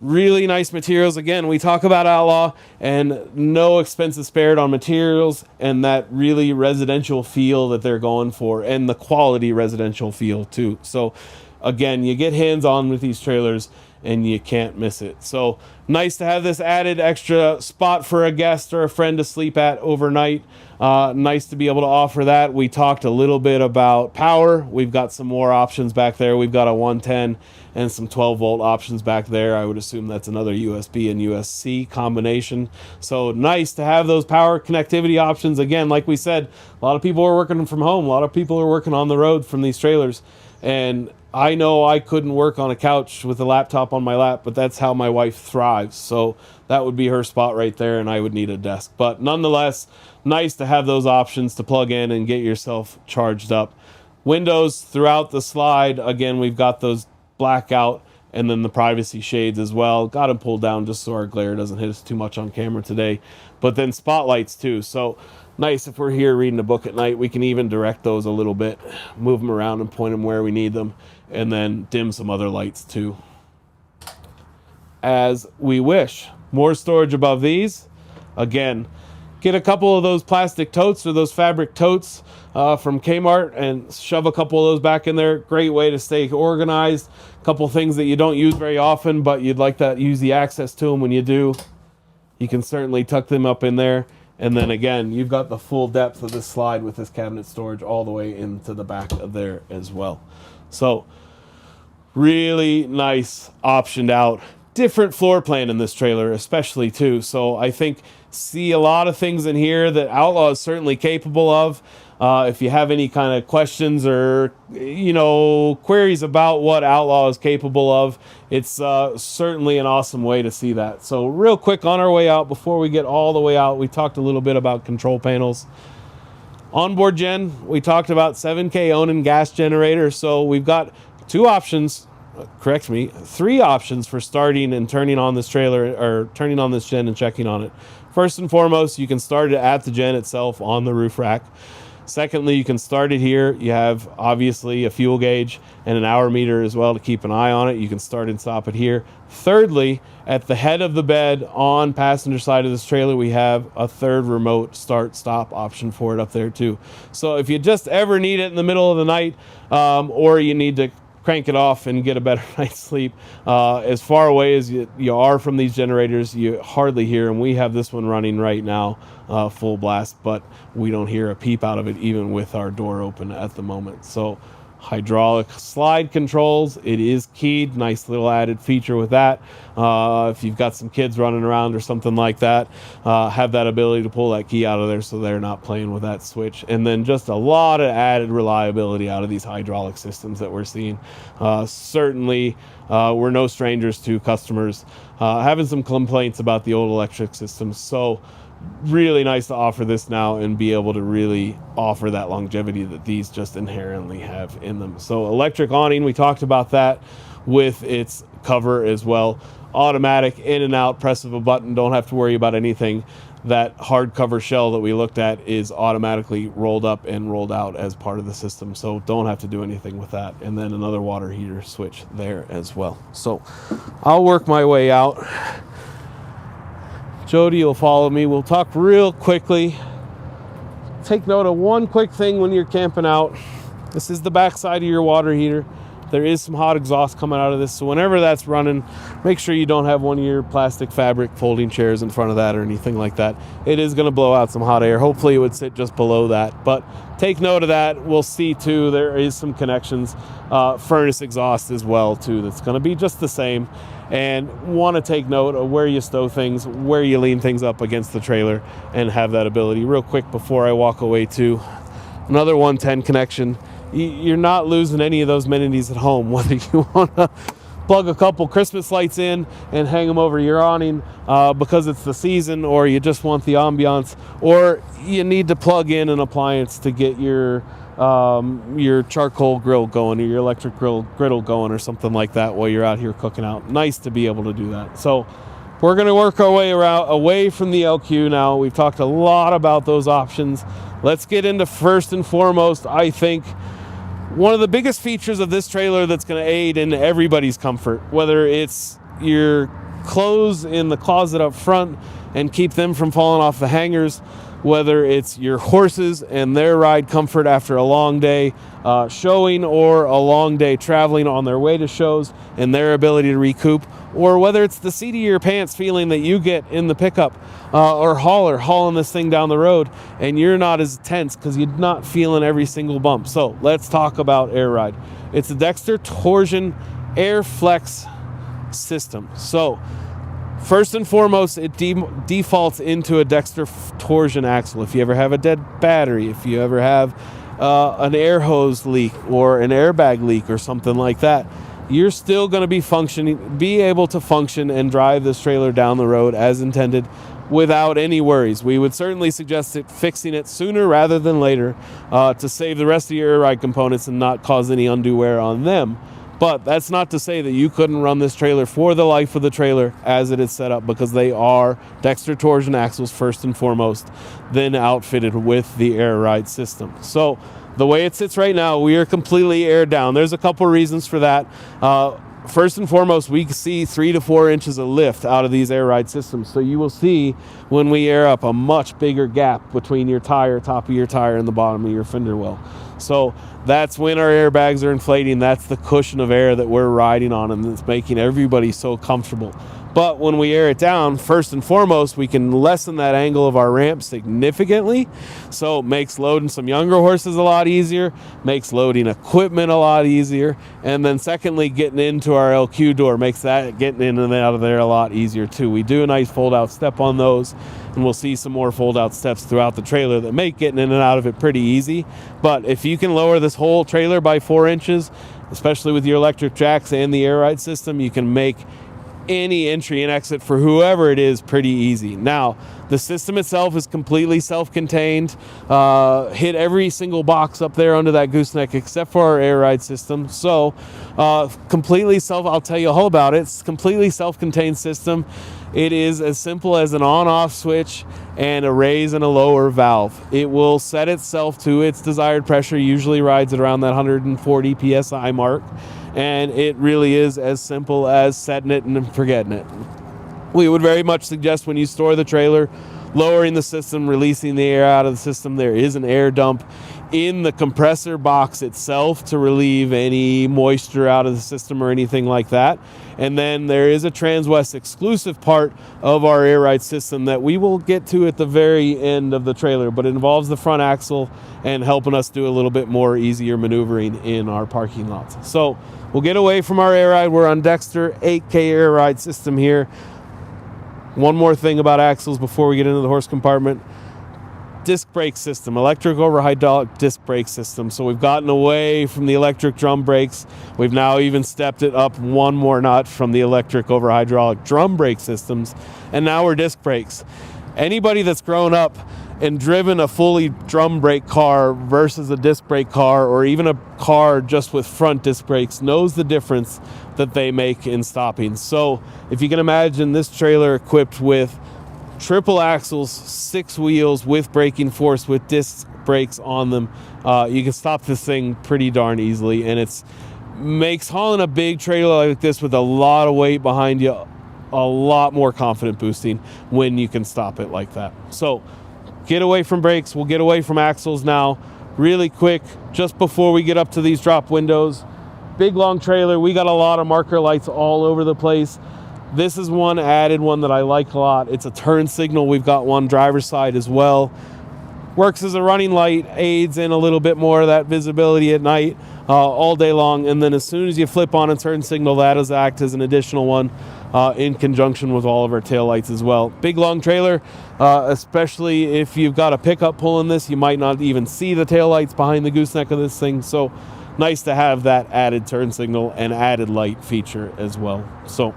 Really nice materials. Again, we talk about Outlaw and no expenses spared on materials and that really residential feel that they're going for, and the quality residential feel too. So again, you get hands-on with these trailers and you can't miss it. So nice to have this added extra spot for a guest or a friend to sleep at overnight. Nice to be able to offer that. We talked a little bit about power. We've got some more options back there. We've got a 110 and some 12 volt options back there. I would assume that's another USB and USB-C combination. So nice to have those power connectivity options. Again, like we said, a lot of people are working from home. A lot of people are working on the road from these trailers. And I know I couldn't work on a couch with a laptop on my lap, but that's how my wife thrives. So that would be her spot right there, and I would need a desk. But nonetheless, nice to have those options to plug in and get yourself charged up. Windows throughout the slide. Again, we've got those blackout and then the privacy shades as well. Got them pulled down just so our glare doesn't hit us too much on camera today. But then spotlights too. So nice if we're here reading a book at night, we can even direct those a little bit, move them around and point them where we need them, and then dim some other lights too, as we wish. More storage above these. Again, get a couple of those plastic totes or those fabric totes from Kmart and shove a couple of those back in there. Great way to stay organized. A couple things that you don't use very often, but you'd like to use the access to them when you do. You can certainly tuck them up in there And then again, you've got the full depth of this slide with this cabinet storage all the way into the back of there as well. So really nice optioned out, different floor plan in this trailer especially too. So I think see a lot of things in here that Outlaw is certainly capable of. If you have any kind of questions or, you know, queries about what Outlaw is capable of, it's certainly an awesome way to see that. So real quick on our way out, before we get all the way out, we talked a little bit about control panels. Onboard gen, we talked about 7K Onan gas generator. So we've got two options, correct me, three options for starting and turning on this trailer, or turning on this gen and checking on it. First and foremost, you can start it at the gen itself on the roof rack. Secondly, you can start it here. You have obviously a fuel gauge and an hour meter as well to keep an eye on it. You can start and stop it here. Thirdly, at the head of the bed on passenger side of this trailer, we have a third remote start stop option for it up there too. So if you just ever need it in the middle of the night, or you need to crank it off and get a better night's sleep, as far away as you are from these generators, you hardly hear them. We have this one running right now, full blast, but we don't hear a peep out of it even with our door open at the moment. So hydraulic slide controls, it is keyed, nice little added feature with that. If you've got some kids running around or something like that, have that ability to pull that key out of there so they're not playing with that switch. And then just a lot of added reliability out of these hydraulic systems that we're seeing. Certainly we're no strangers to customers having some complaints about the old electric systems. So really nice to offer this now and be able to really offer that longevity that these just inherently have in them. So electric awning, we talked about that with its cover as well. Automatic in and out, press of a button, don't have to worry about anything. That hardcover shell that we looked at is automatically rolled up and rolled out as part of the system, so don't have to do anything with that. And then another water heater switch there as well. So I'll work my way out. Jody will follow me. We'll talk real quickly. Take note of one quick thing when you're camping out. This is the back side of your water heater. There is some hot exhaust coming out of this, so whenever that's running, make sure you don't have one of your plastic fabric folding chairs in front of that or anything like that. It is going to blow out some hot air. Hopefully it would sit just below that, but take note of that. We'll see too, there is some connections, furnace exhaust as well too, that's going to be just the same. And want to take note of where you stow things, where you lean things up against the trailer, and have that ability. Real quick before I walk away too, another 110 connection. You're not losing any of those amenities at home, whether you want to plug a couple Christmas lights in and hang them over your awning because it's the season, or you just want the ambiance, or you need to plug in an appliance to get your charcoal grill going, or your electric griddle going, or something like that while you're out here cooking out. Nice to be able to do that. So we're going to work our way around away from the LQ now. We've talked a lot about those options. Let's get into first and foremost, I think, one of the biggest features of this trailer that's going to aid in everybody's comfort, whether it's your clothes in the closet up front and keep them from falling off the hangers, whether it's your horses and their ride comfort after a long day showing, or a long day traveling on their way to shows and their ability to recoup, or whether it's the seat of your pants feeling that you get in the pickup or hauler hauling this thing down the road, and you're not as tense because you're not feeling every single bump. So let's talk about air ride. It's a Dexter torsion air flex system. So first and foremost, it defaults into a Dexter torsion axle. If you ever have a dead battery, if you ever have an air hose leak or an airbag leak or something like that, you're still going to be able to function and drive this trailer down the road as intended without any worries. We would certainly suggest fixing it sooner rather than later to save the rest of your air ride components and not cause any undue wear on them. But that's not to say that you couldn't run this trailer for the life of the trailer as it is set up, because they are Dexter torsion axles first and foremost, then outfitted with the air ride system. So the way it sits right now, we are completely aired down. There's a couple reasons for that. First and foremost, we see 3 to 4 inches of lift out of these air ride systems. So you will see when we air up a much bigger gap between your tire, top of your tire, and the bottom of your fender well. So that's when our airbags are inflating. That's the cushion of air that we're riding on, and it's making everybody so comfortable. But when we air it down, first and foremost, we can lessen that angle of our ramp significantly. So it makes loading some younger horses a lot easier, makes loading equipment a lot easier. And then secondly, getting into our LQ door makes that getting in and out of there a lot easier too. We do a nice fold out step on those, and we'll see some more fold out steps throughout the trailer that make getting in and out of it pretty easy. But if you can lower this whole trailer by 4 inches, especially with your electric jacks and the air ride system, you can make any entry and exit for whoever it is pretty easy. Now, the system itself is completely self-contained. Hit every single box up there under that gooseneck except for our air ride system. So completely I'll tell you all about it. It's a completely self-contained system. It is as simple as an on-off switch and a raise and a lower valve. It will set itself to its desired pressure, usually rides at around that 140 psi mark. And it really is as simple as setting it and forgetting it. We would very much suggest when you store the trailer, lowering the system, releasing the air out of the system. There is an air dump in the compressor box itself to relieve any moisture out of the system or anything like that. And then there is a Transwest exclusive part of our air ride system that we will get to at the very end of the trailer, but it involves the front axle and helping us do a little bit more easier maneuvering in our parking lots. So we'll get away from our air ride. We're on Dexter 8K air ride system here. One more thing about axles before we get into the horse compartment. Disc brake system, electric over hydraulic disc brake system. So we've gotten away from the electric drum brakes. We've now even stepped it up one more notch from the electric over hydraulic drum brake systems. And now we're disc brakes. Anybody that's grown up and driven a fully drum brake car versus a disc brake car, or even a car just with front disc brakes, knows the difference that they make in stopping. So if you can imagine this trailer equipped with triple axles, 6 wheels with braking force with disc brakes on them, you can stop this thing pretty darn easily, and it's makes hauling a big trailer like this with a lot of weight behind you a lot more confident boosting when you can stop it like that. So get away from brakes. We'll get away from axles now really quick just before we get up to these drop windows. Big long trailer. We got a lot of marker lights all over the place. This is one added one that I like a lot. It's a turn signal. We've got one driver's side as well. Works as a running light, aids in a little bit more of that visibility at night all day long. And then as soon as you flip on a turn signal, that is act as an additional one in conjunction with all of our tail lights as well. Big long trailer, especially if you've got a pickup pulling this, you might not even see the tail lights behind the gooseneck of this thing. So nice to have that added turn signal and added light feature as well. So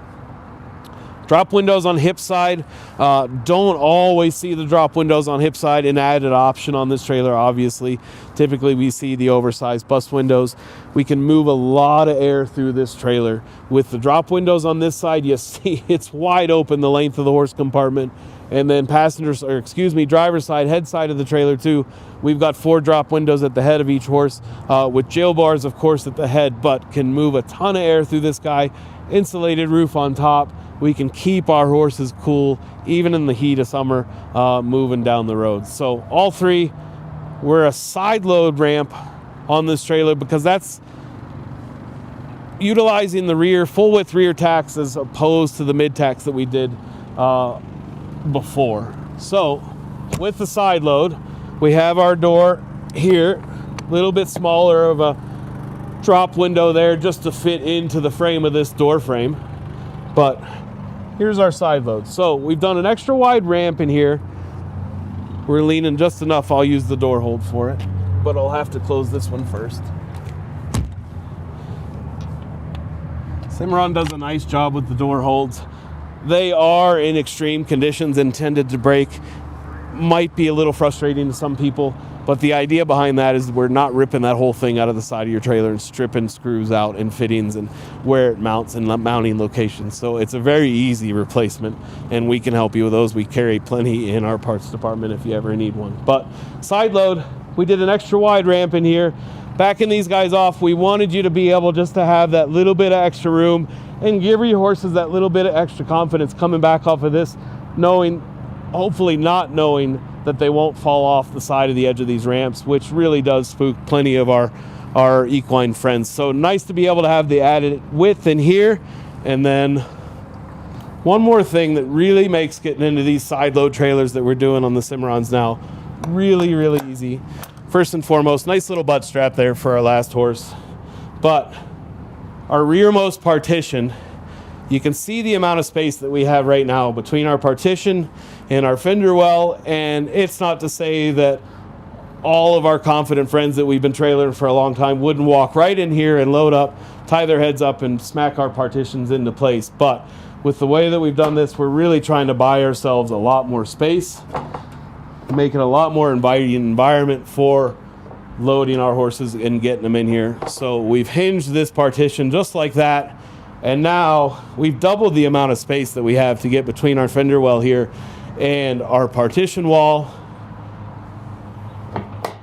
drop windows on hip side. Don't always see the drop windows on hip side, an added option on this trailer, obviously. Typically we see the oversized bus windows. We can move a lot of air through this trailer. With the drop windows on this side, you see it's wide open the length of the horse compartment. And then driver's side, head side of the trailer too. We've got 4 drop windows at the head of each horse with jail bars, of course, at the head, but can move a ton of air through this guy. Insulated roof on top. We can keep our horses cool even in the heat of summer moving down the road. So all 3, we're a side load ramp on this trailer because that's utilizing the rear full width rear tacks as opposed to the mid tacks that we did before. So with the side load, we have our door here, a little bit smaller of a drop window there just to fit into the frame of this door frame. But here's our side load. So we've done an extra wide ramp in here. We're leaning just enough. I'll use the door hold for it, but I'll have to close this one first. Cimarron does a nice job with the door holds. They are in extreme conditions intended to break. Might be a little frustrating to some people, but the idea behind that is we're not ripping that whole thing out of the side of your trailer and stripping screws out and fittings and where it mounts and mounting locations. So it's a very easy replacement, and we can help you with those. We carry plenty in our parts department if you ever need one. But side load, we did an extra wide ramp in here. Backing these guys off, we wanted you to be able just to have that little bit of extra room and give your horses that little bit of extra confidence coming back off of this, knowing, hopefully not knowing that they won't fall off the side of the edge of these ramps, which really does spook plenty of our equine friends. So nice to be able to have the added width in here. And then one more thing that really makes getting into these side load trailers that we're doing on the Cimarrons now really, really easy. First and foremost, nice little butt strap there for our last horse. But our rearmost partition, you can see the amount of space that we have right now between our partition and our fender well. And it's not to say that all of our confident friends that we've been trailering for a long time wouldn't walk right in here and load up, tie their heads up, and smack our partitions into place. But with the way that we've done this, we're really trying to buy ourselves a lot more space, make it a lot more inviting environment for loading our horses and getting them in here. So we've hinged this partition just like that, and now we've doubled the amount of space that we have to get between our fender well here and our partition wall.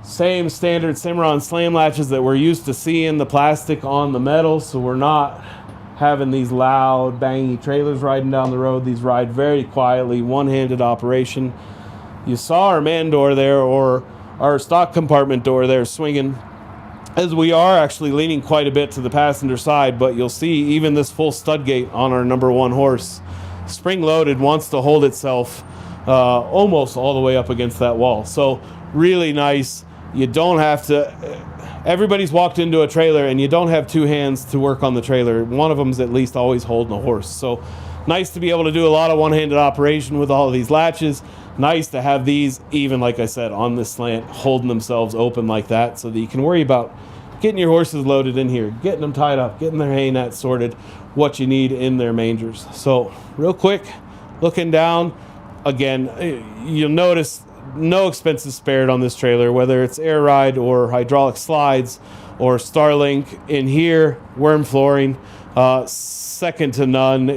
Same standard Cimarron slam latches that we're used to seeing, the plastic on the metal, so we're not having these loud bangy trailers riding down the road. These ride very quietly, one-handed operation. You saw our man door there, or our stock compartment door there, swinging, as we are actually leaning quite a bit to the passenger side. But you'll see even this full stud gate on our number one horse, spring loaded, wants to hold itself almost all the way up against that wall. So really nice. You don't have to, everybody's walked into a trailer and you don't have two hands to work on the trailer. One of them's at least always holding a horse. So nice to be able to do a lot of one-handed operation with all of these latches. Nice to have these, even like I said, on this slant, holding themselves open like that, so that you can worry about getting your horses loaded in here, getting them tied up, getting their hay nets sorted, what you need in their mangers. So real quick, looking down, again, you'll notice no expenses spared on this trailer, whether it's air ride or hydraulic slides or Starlink. In here, Werm flooring, second to none.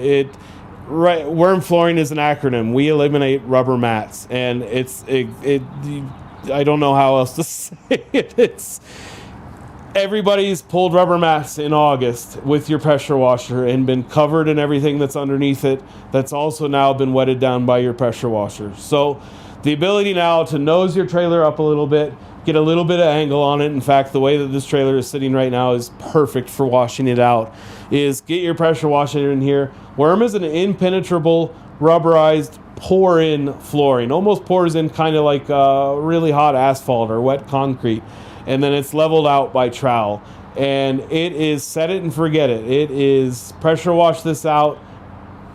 Werm flooring is an acronym. We eliminate rubber mats, and I don't know how else to say it. It's everybody's pulled rubber mats in August with your pressure washer and been covered in everything that's underneath it. That's also now been wetted down by your pressure washer. So the ability now to nose your trailer up a little bit, get a little bit of angle on it. In fact, the way that this trailer is sitting right now is perfect for washing it out, is get your pressure washer in here. Werm is an impenetrable, rubberized, pour-in flooring. Almost pours in kind of like really hot asphalt or wet concrete. And then it's leveled out by trowel. And it is set it and forget it. It is pressure wash this out.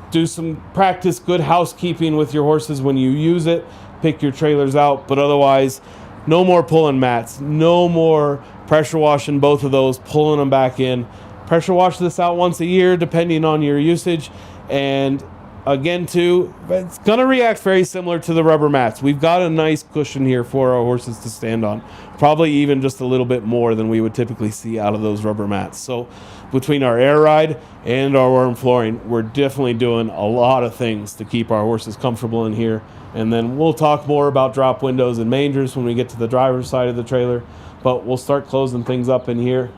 Do some practice good housekeeping with your horses when you use it. Pick your trailers out, but otherwise, no more pulling mats, no more pressure washing both of those, pulling them back in. Pressure wash this out once a year, depending on your usage. And again, too, it's going to react very similar to the rubber mats. We've got a nice cushion here for our horses to stand on, probably even just a little bit more than we would typically see out of those rubber mats. So between our air ride and our Werm flooring, we're definitely doing a lot of things to keep our horses comfortable in here. And then we'll talk more about drop windows and mangers when we get to the driver's side of the trailer, but we'll start closing things up in here.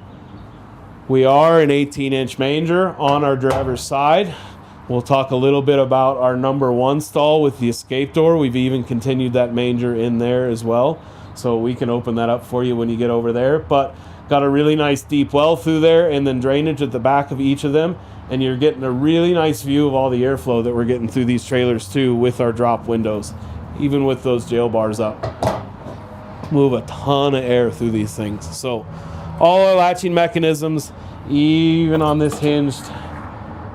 We are an 18-inch manger on our driver's side. We'll talk a little bit about our number one stall with the escape door. We've even continued that manger in there as well, so we can open that up for you when you get over there. But got a really nice deep well through there, and then drainage at the back of each of them. And you're getting a really nice view of all the airflow that we're getting through these trailers too with our drop windows, even with those jail bars up. Move a ton of air through these things. So all our latching mechanisms, even on this hinged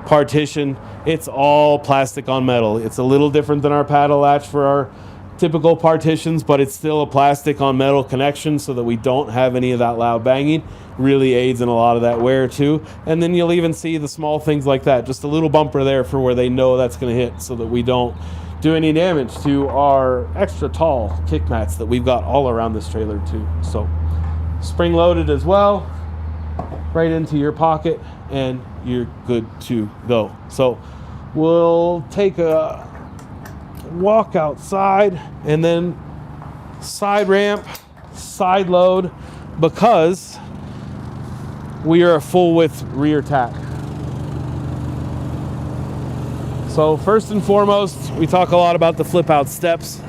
partition, it's all plastic on metal. It's a little different than our paddle latch for our typical partitions, but it's still a plastic on metal connection so that we don't have any of that loud banging. Really aids in a lot of that wear too. And then you'll even see the small things like that, just a little bumper there for where they know that's going to hit, so that we don't do any damage to our extra tall kick mats that we've got all around this trailer too. So spring loaded as well, right into your pocket, and you're good to go. So we'll take a walk outside and then side ramp, side load, because we are a full width rear tack. So first and foremost, we talk a lot about the flip out steps.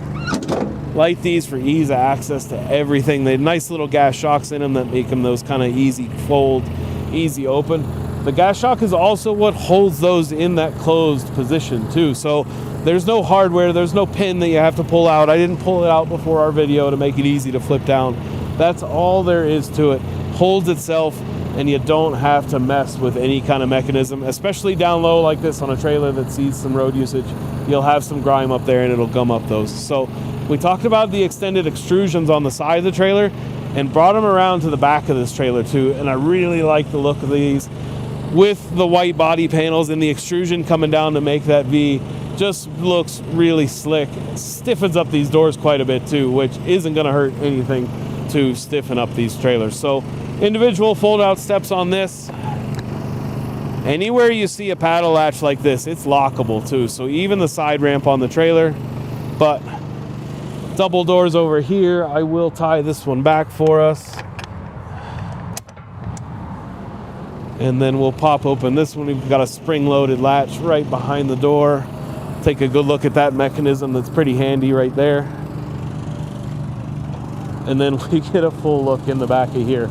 like these for ease of access to everything. They have nice little gas shocks in them that make them those kind of easy fold, easy open. The gas shock is also what holds those in that closed position too. So there's no hardware, there's no pin that you have to pull out. I didn't pull it out before our video to make it easy to flip down. That's all there is to it. Holds itself, and you don't have to mess with any kind of mechanism, especially down low like this on a trailer that sees some road usage. You'll have some grime up there and it'll gum up those. So we talked about the extended extrusions on the side of the trailer and brought them around to the back of this trailer too. And I really like the look of these with the white body panels and the extrusion coming down to make that V. Just looks really slick. Stiffens up these doors quite a bit too, which isn't going to hurt anything to stiffen up these trailers. So individual fold out steps on this. Anywhere you see a paddle latch like this, it's lockable too. So even the side ramp on the trailer, but double doors over here. I will tie this one back for us. And then we'll pop open this one. We've got a spring-loaded latch right behind the door. Take a good look at that mechanism. That's pretty handy right there. And then we get a full look in the back of here.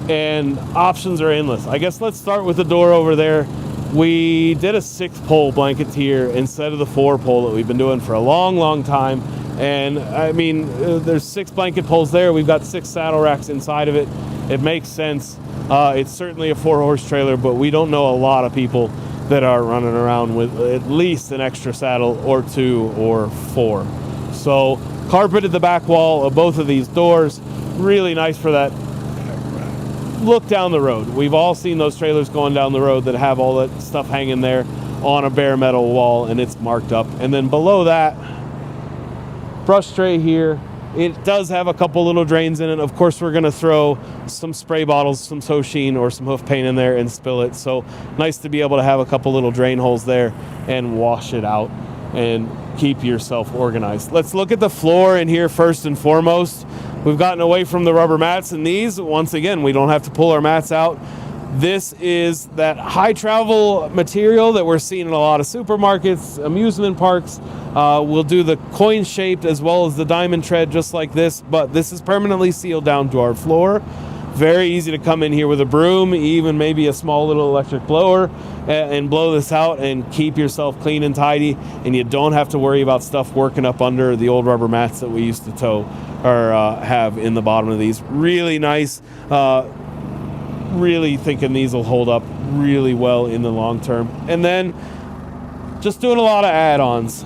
And options are endless. I guess let's start with the door over there. We did a 6-pole blanket tier instead of the 4-pole that we've been doing for a long, long time. And I mean, there's 6 blanket poles there. We've got 6 saddle racks inside of it. It makes sense. It's certainly a 4-horse trailer, but we don't know a lot of people that are running around with at least an extra saddle or 2 or 4. So carpeted the back wall of both of these doors. Really nice for that look down the road. We've all seen those trailers going down the road that have all that stuff hanging there on a bare metal wall and it's marked up. And then below that, brush tray here. It does have a couple little drains in it. Of course, we're going to throw some spray bottles, some Sosheen or some hoof paint in there and spill it. So nice to be able to have a couple little drain holes there and wash it out and keep yourself organized. Let's look at the floor in here first and foremost. We've gotten away from the rubber mats, and these, once again, we don't have to pull our mats out. This is that high travel material that we're seeing in a lot of supermarkets, amusement parks. We'll do the coin shaped as well as the diamond tread just like this, but this is permanently sealed down to our floor. Very easy to come in here with a broom, even maybe a small little electric blower, and blow this out and keep yourself clean and tidy, and you don't have to worry about stuff working up under the old rubber mats that we used to tow or have in the bottom of these. Really nice. Really thinking these will hold up really well in the long term. And then just doing a lot of add-ons,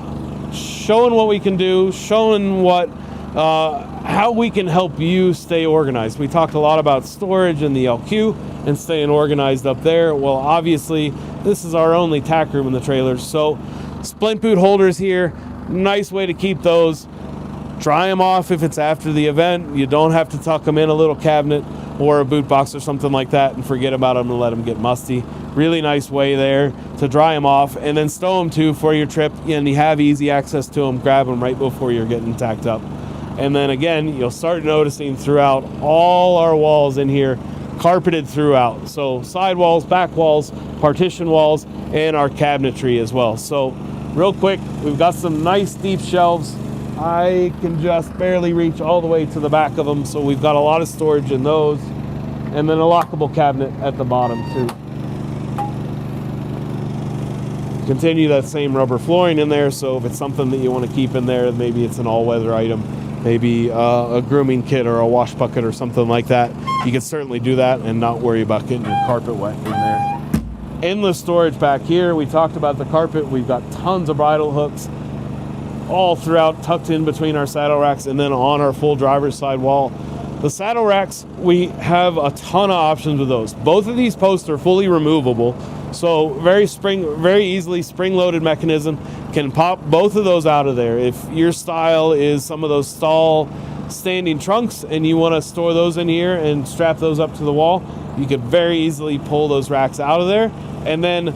showing what we can do, showing what how we can help you stay organized. We talked a lot about storage and the LQ and staying organized up there. Well, obviously this is our only tack room in the trailer, so splint boot holders here, nice way to keep those. Dry them off if it's after the event. You don't have to tuck them in a little cabinet or a boot box or something like that and forget about them and let them get musty. Really nice way there to dry them off, and then stow them too for your trip, and you have easy access to them. Grab them right before you're getting tacked up. And then again, you'll start noticing throughout all our walls in here, carpeted throughout. So side walls, back walls, partition walls, and our cabinetry as well. So real quick, we've got some nice deep shelves. I can just barely reach all the way to the back of them, so we've got a lot of storage in those, and then a lockable cabinet at the bottom too. Continue that same rubber flooring in there, so if it's something that you want to keep in there, maybe it's an all-weather item, maybe a grooming kit or a wash bucket or something like that, you can certainly do that and not worry about getting your carpet wet in there. Endless storage back here. We talked about the carpet. We've got tons of bridle hooks all throughout, tucked in between our saddle racks and then on our full driver's side wall. The saddle racks, we have a ton of options with those. Both of these posts are fully removable, so very easily spring-loaded mechanism can pop both of those out of there. If your style is some of those stall standing trunks and you want to store those in here and strap those up to the wall, you could very easily pull those racks out of there. And then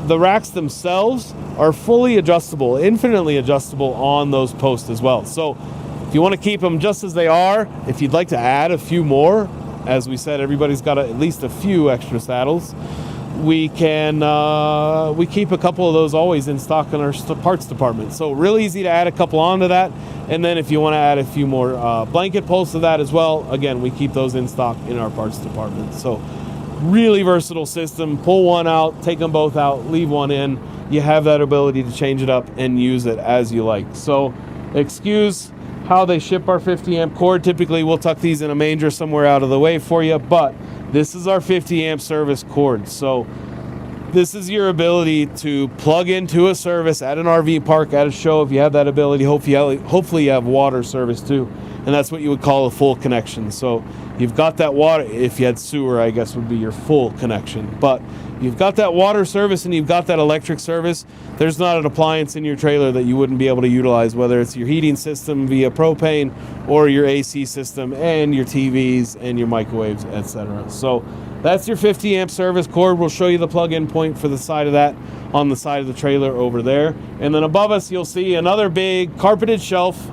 the racks themselves are fully adjustable, infinitely adjustable on those posts as well. So if you want to keep them just as they are, if you'd like to add a few more, as we said, everybody's got at least a few extra saddles, we can we keep a couple of those always in stock in our parts department. So real easy to add a couple onto that. And then if you want to add a few more blanket poles to that as well, again, we keep those in stock in our parts department. So really versatile system. Pull one out, take them both out, leave one in. You have that ability to change it up and use it as you like. So excuse how they ship our 50 amp cord. Typically we'll tuck these in a manger somewhere out of the way for you, but this is our 50 amp service cord. So this is your ability to plug into a service at an RV park, at a show, if you have that ability. Hopefully you have water service too, and that's what you would call a full connection. So you've got that water. If you had sewer, I guess would be your full connection, but you've got that water service and you've got that electric service. There's not an appliance in your trailer that you wouldn't be able to utilize, whether it's your heating system via propane or your AC system and your TVs and your microwaves, etc. So that's your 50 amp service cord. We'll show you the plug-in point for the side of that on the side of the trailer over there. And then above us, you'll see another big carpeted shelf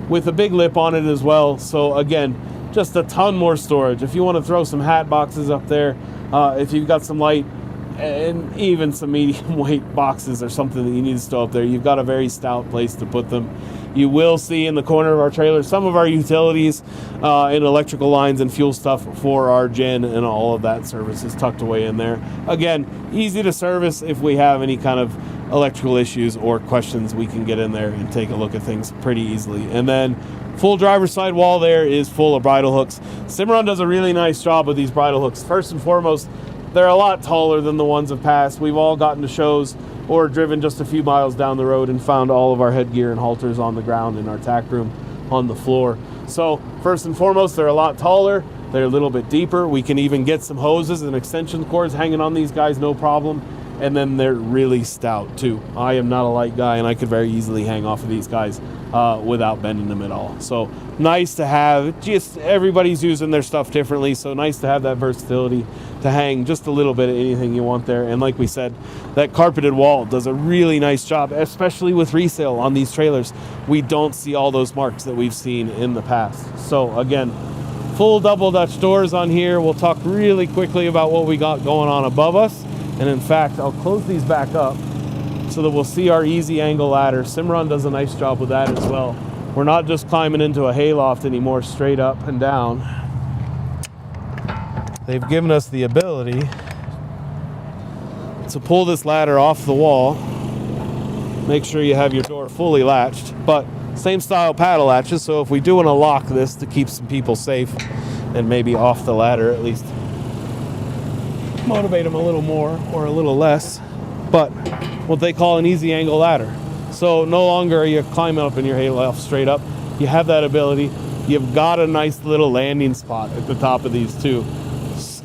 with a big lip on it as well. So again, just a ton more storage. If you want to throw some hat boxes up there, if you've got some light and even some medium weight boxes or something that you need to stow up there, you've got a very stout place to put them. You will see in the corner of our trailer some of our utilities and electrical lines and fuel stuff for our gen and all of that service is tucked away in there. Again, easy to service. If we have any kind of electrical issues or questions, we can get in there and take a look at things pretty easily. And then full driver's side wall there is full of bridle hooks. Cimarron does a really nice job with these bridle hooks. First and foremost, they're a lot taller than the ones of past. We've all gotten to shows or driven just a few miles down the road and found all of our headgear and halters on the ground in our tack room on the floor. So first and foremost, they're a lot taller. They're a little bit deeper. We can even get some hoses and extension cords hanging on these guys, no problem. And then they're really stout too. I am not a light guy and I could very easily hang off of these guys without bending them at all. So nice to have. Just everybody's using their stuff differently, so nice to have that versatility to hang just a little bit of anything you want there. And like we said, that carpeted wall does a really nice job, especially with resale on these trailers. We don't see all those marks that we've seen in the past. So again, full double Dutch doors on here. We'll talk really quickly about what we got going on above us. And in fact, I'll close these back up so that we'll see our easy angle ladder. Cimarron does a nice job with that as well. We're not just climbing into a hayloft anymore, straight up and down. They've given us the ability to pull this ladder off the wall. Make sure you have your door fully latched, but same style paddle latches. So if we do want to lock this to keep some people safe and maybe off the ladder, at least motivate them a little more or a little less, but what they call an easy angle ladder. So no longer are you climbing up in your hayloft straight up. You have that ability. You've got a nice little landing spot at the top of these too.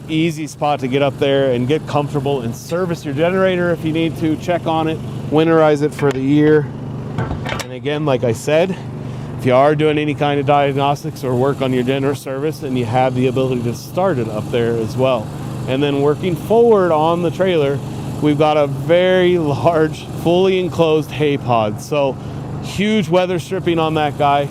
Easy spot to get up there and get comfortable and service your generator if you need to, check on it, winterize it for the year. And again, like I said, if you are doing any kind of diagnostics or work on your generator service, and you have the ability to start it up there as well. And then working forward on the trailer, we've got a very large, fully enclosed hay pod. So huge weather stripping on that guy.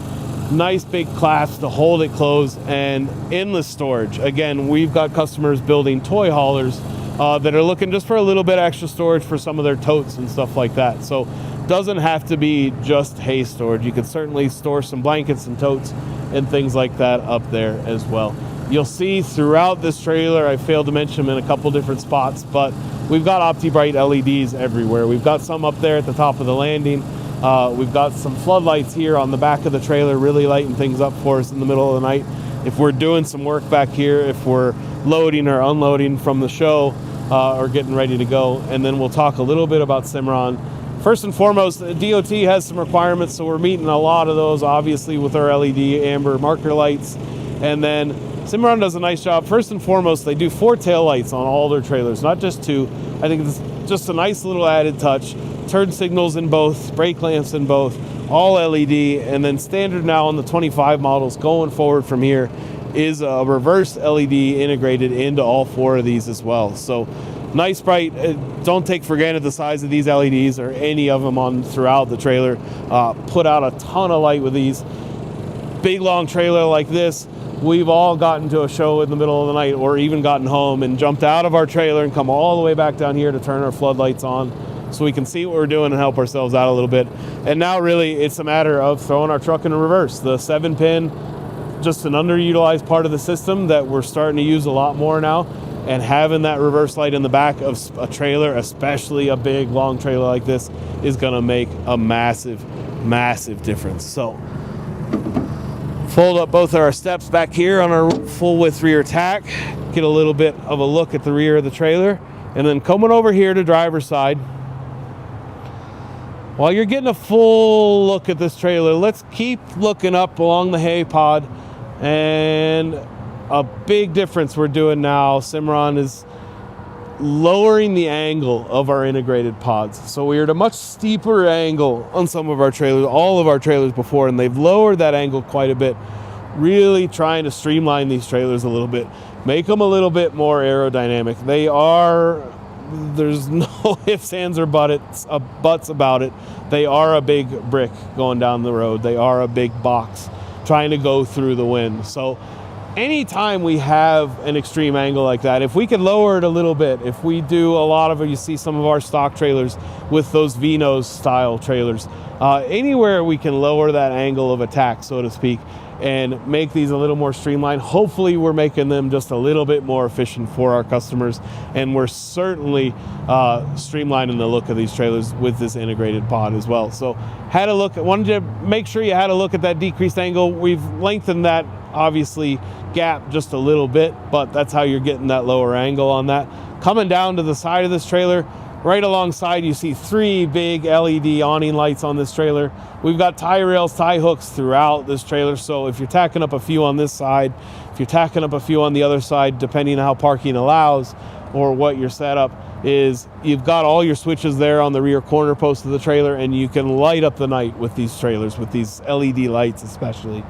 Nice big clasps to hold it closed and endless storage. Again, we've got customers building toy haulers that are looking just for a little bit extra storage for some of their totes and stuff like that. So doesn't have to be just hay storage. You could certainly store some blankets and totes and things like that up there as well. You'll see throughout this trailer, I failed to mention them in a couple different spots, but we've got OptiBrite LEDs everywhere. We've got some up there at the top of the landing. We've got some floodlights here on the back of the trailer, really lighting things up for us in the middle of the night. If we're doing some work back here, if we're loading or unloading from the show or getting ready to go. And then we'll talk a little bit about Cimarron. First and foremost, DOT has some requirements, so we're meeting a lot of those, obviously, with our LED amber marker lights. And then Cimarron does a nice job. First and foremost, they do 4 tail lights on all their trailers, not just 2. I think it's just a nice little added touch. Turn signals in both, brake lamps in both, all LED, and then standard now on the 25 models going forward from here is a reverse LED integrated into all 4 of these as well. So nice bright. Don't take for granted the size of these LEDs or any of them on throughout the trailer. Put out a ton of light with these. Big long trailer like this, we've all gotten to a show in the middle of the night, or even gotten home and jumped out of our trailer and come all the way back down here to turn our floodlights on so we can see what we're doing and help ourselves out a little bit. And now really it's a matter of throwing our truck in reverse. The 7-pin, just an underutilized part of the system that we're starting to use a lot more now, and having that reverse light in the back of a trailer, especially a big long trailer like this, is going to make a massive difference. So fold up both of our steps back here on our full width rear tack, get a little bit of a look at the rear of the trailer, and then coming over here to driver's side. While you're getting a full look at this trailer, let's keep looking up along the hay pod. And a big difference we're doing now, Cimarron, is lowering the angle of our integrated pods. So we are at a much steeper angle on some of our trailers, all of our trailers before, and they've lowered that angle quite a bit, really trying to streamline these trailers a little bit, make them a little bit more aerodynamic. They are, there's no ifs, ands, or buts about it. They are a big brick going down the road. They are a big box trying to go through the wind. So anytime we have an extreme angle like that, if we can lower it a little bit, if we do a lot of it, you see some of our stock trailers with those V-nose style trailers, anywhere we can lower that angle of attack, so to speak, and make these a little more streamlined, hopefully we're making them just a little bit more efficient for our customers, and we're certainly streamlining the look of these trailers with this integrated pod as well. So wanted to make sure you had a look at that decreased angle. We've lengthened that obviously gap just a little bit, but that's how you're getting that lower angle on that. Coming down to the side of this trailer, right alongside you see 3 big LED awning lights on this trailer. We've got tie rails, tie hooks throughout this trailer, so if you're tacking up a few on this side, if you're tacking up a few on the other side, depending on how parking allows or what your setup is, you've got all your switches there on the rear corner post of the trailer, and you can light up the night with these trailers, with these LED lights especially.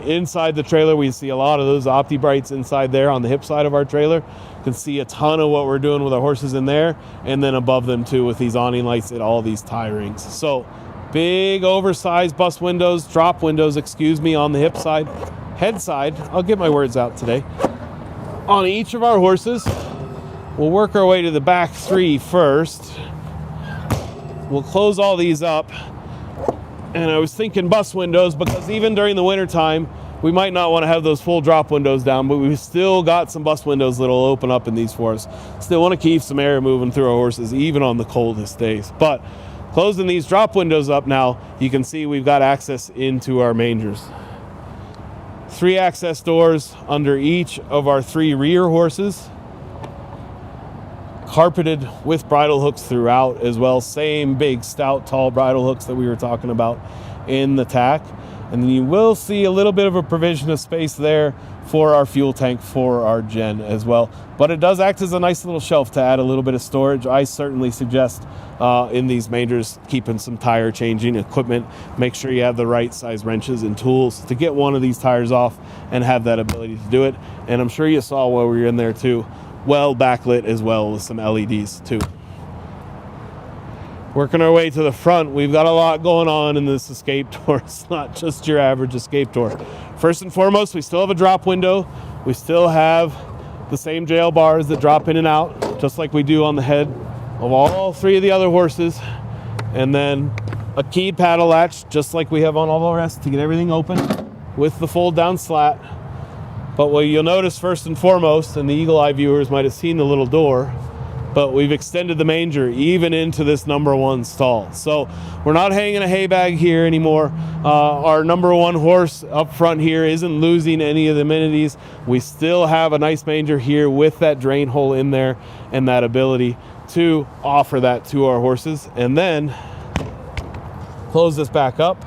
Inside the trailer, we see a lot of those Opti Brights inside there on the hip side of our trailer. You can see a ton of what we're doing with our horses in there, and then above them too with these awning lights at all these tie rings. So big oversized bus windows, drop windows, excuse me, on the hip side. Head side, I'll get my words out today. On each of our horses, we'll work our way to the back 3 first. We'll close all these up. And I was thinking bus windows, because even during the winter time, we might not want to have those full drop windows down, but we've still got some bus windows that'll open up in these for us. Still want to keep some air moving through our horses, even on the coldest days. But closing these drop windows up now, you can see we've got access into our mangers. 3 access doors under each of our 3 rear horses, carpeted with bridle hooks throughout as well. Same big, stout, tall bridle hooks that we were talking about in the Tack. And then you will see a little bit of a provision of space there for our fuel tank for our gen as well. But it does act as a nice little shelf to add a little bit of storage. I certainly suggest in these mangers keeping some tire changing equipment. Make sure you have the right size wrenches and tools to get one of these tires off and have that ability to do it. And I'm sure you saw while we were in there too, well backlit as well with some LEDs too. Working our way to the front, we've got a lot going on in this escape door. It's not just your average escape door. First and foremost, we still have a drop window. We still have the same jail bars that drop in and out, just like we do on the head of all 3 of the other horses. And then a keyed paddle latch, just like we have on all the rest, to get everything open with the fold down slat. But what you'll notice first and foremost, and the eagle eye viewers might have seen the little door, but we've extended the manger even into this number 1 stall. So we're not hanging a hay bag here anymore. Our number 1 horse up front here isn't losing any of the amenities. We still have a nice manger here with that drain hole in there and that ability to offer that to our horses. And then close this back up.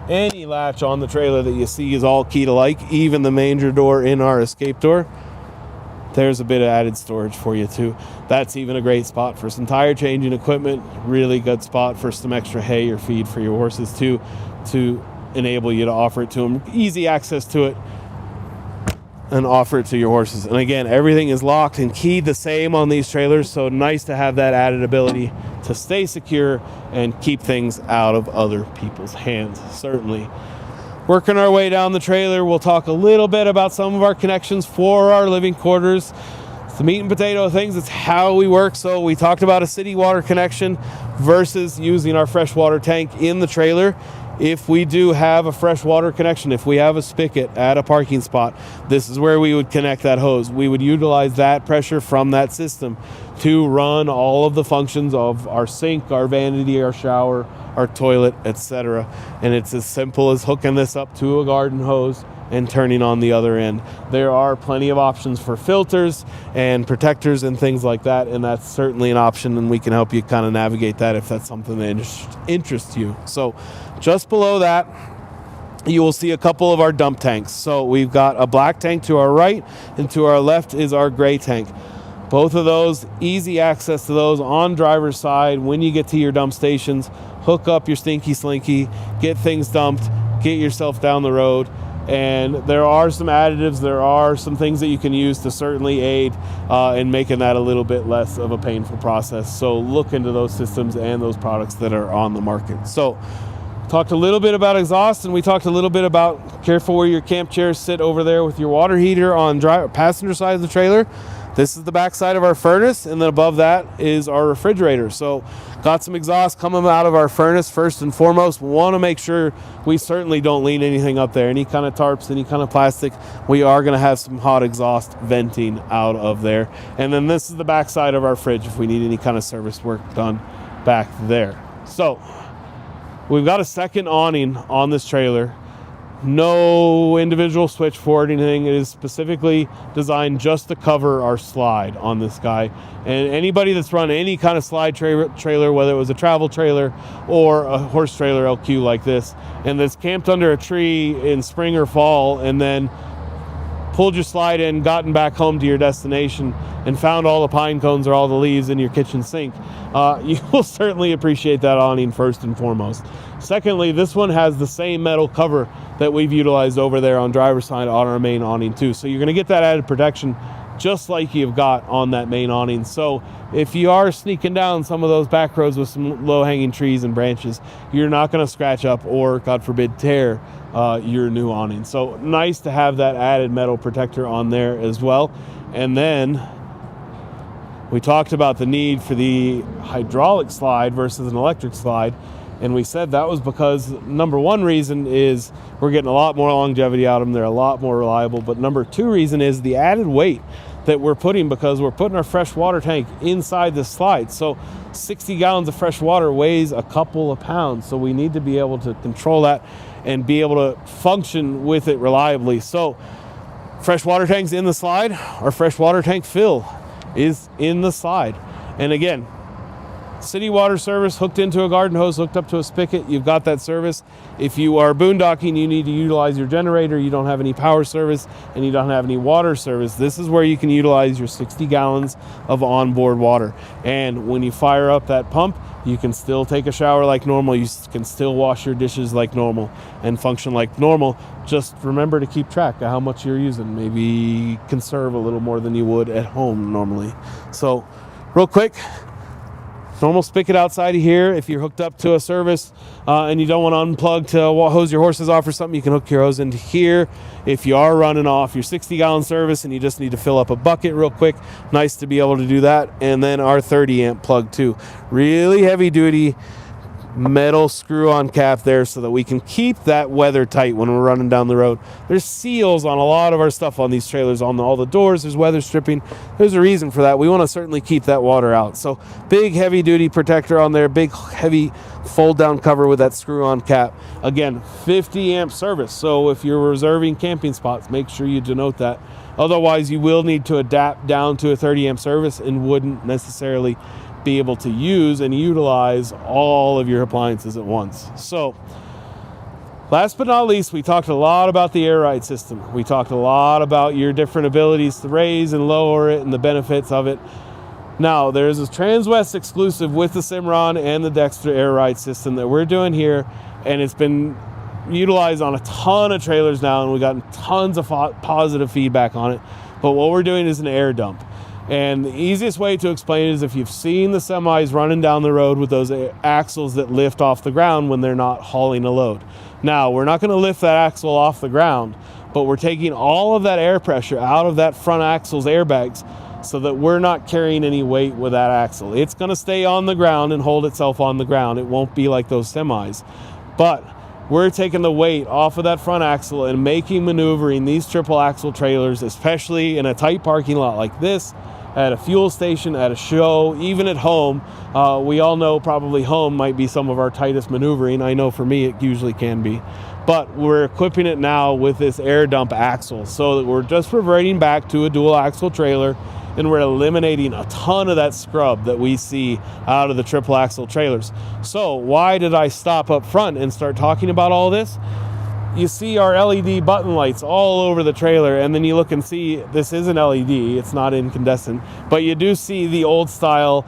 Any latch on the trailer that you see is all keyed alike, even the manger door in our escape door. There's a bit of added storage for you too. That's even a great spot for some tire changing equipment. Really good spot for some extra hay or feed for your horses too, to enable you to offer it to them. Easy access to it and offer it to your horses. And again, everything is locked and keyed the same on these trailers, so nice to have that added ability to stay secure and keep things out of other people's hands, certainly. Working our way down the trailer, we'll talk a little bit about some of our connections for our living quarters. It's the meat and potato things. It's how we work. So we talked about a city water connection versus using our freshwater tank in the trailer. If we do have a freshwater connection, if we have a spigot at a parking spot, this is where we would connect that hose. We would utilize that pressure from that system to run all of the functions of our sink, our vanity, our shower, our toilet, etc. And it's as simple as hooking this up to a garden hose and turning on the other end. There are plenty of options for filters and protectors and things like that, and that's certainly an option, and we can help you kind of navigate that if that's something that interests you. So just below that, you will see a couple of our dump tanks. So we've got a black tank to our right, and to our left is our gray tank. Both of those, easy access to those on driver's side. When you get to your dump stations, hook up your stinky slinky, get things dumped, get yourself down the road. And there are some additives, there are some things that you can use to certainly aid in making that a little bit less of a painful process. So look into those systems and those products that are on the market. So talked a little bit about exhaust, and we talked a little bit about careful where your camp chairs sit over there with your water heater on passenger side of the trailer. This is the back side of our furnace, and then above that is our refrigerator. So got some exhaust coming out of our furnace. First and foremost, we want to make sure we certainly don't lean anything up there, any kind of tarps, any kind of plastic. We are going to have some hot exhaust venting out of there. And then this is the back side of our fridge if we need any kind of service work done back there. So we've got a second awning on this trailer. No individual switch for it or anything. It is specifically designed just to cover our slide on this guy. And anybody that's run any kind of slide trailer, whether it was a travel trailer or a horse trailer LQ like this, and that's camped under a tree in spring or fall and then pulled your slide in, gotten back home to your destination, and found all the pine cones or all the leaves in your kitchen sink, you will certainly appreciate that awning first and foremost. Secondly, this one has the same metal cover that we've utilized over there on driver's side on our main awning too. So you're going to get that added protection just like you've got on that main awning. So if you are sneaking down some of those back roads with some low-hanging trees and branches, you're not going to scratch up or, God forbid, tear your new awning. So nice to have that added metal protector on there as well. And then we talked about the need for the hydraulic slide versus an electric slide. And we said that was because number one reason is we're getting a lot more longevity out of them. They're a lot more reliable. But number two reason is the added weight that we're putting, because we're putting our fresh water tank inside the slide. So 60 gallons of fresh water weighs a couple of pounds. So we need to be able to control that and be able to function with it reliably. So fresh water tank's in the slide. Our fresh water tank fill is in the slide. And again, city water service hooked into a garden hose, hooked up to a spigot, you've got that service. If you are boondocking, you need to utilize your generator, you don't have any power service, and you don't have any water service, this is where you can utilize your 60 gallons of onboard water. And when you fire up that pump, you can still take a shower like normal, you can still wash your dishes like normal and function like normal. Just remember to keep track of how much you're using. Maybe conserve a little more than you would at home normally. So real quick, normal spigot outside of here. If you're hooked up to a service and you don't want to unplug to hose your horses off or something, you can hook your hose into here. If you are running off your 60-gallon service and you just need to fill up a bucket real quick, nice to be able to do that. And then our 30-amp plug too. Really heavy-duty metal screw-on cap there so that we can keep that weather tight when we're running down the road. There's seals on a lot of our stuff on these trailers. On all the doors, there's weather stripping. There's a reason for that. We want to certainly keep that water out. So big heavy-duty protector on there, big heavy fold-down cover with that screw-on cap. Again, 50-amp service. So if you're reserving camping spots, make sure you denote that. Otherwise, you will need to adapt down to a 30-amp service and wouldn't necessarily be able to use and utilize all of your appliances at once. So last but not least, we talked a lot about the air ride system. We talked a lot about your different abilities to raise and lower it and the benefits of it. Now there's a Transwest exclusive with the Cimarron and the Dexter air ride system that we're doing here, and it's been utilized on a ton of trailers now, and we've gotten tons of positive feedback on it. But what we're doing is an air dump. And the easiest way to explain it is if you've seen the semis running down the road with those axles that lift off the ground when they're not hauling a load. Now, we're not going to lift that axle off the ground, but we're taking all of that air pressure out of that front axle's airbags so that we're not carrying any weight with that axle. It's going to stay on the ground and hold itself on the ground. It won't be like those semis. But we're taking the weight off of that front axle and making maneuvering these triple axle trailers, especially in a tight parking lot like this, at a fuel station, at a show, even at home. We all know probably home might be some of our tightest maneuvering. I know for me it usually can be. But we're equipping it now with this air dump axle so that we're just reverting back to a dual axle trailer, and we're eliminating a ton of that scrub that we see out of the triple axle trailers. So why did I stop up front and start talking about all this? You see our LED button lights all over the trailer, and then you look and see this is an LED, it's not incandescent, but you do see the old style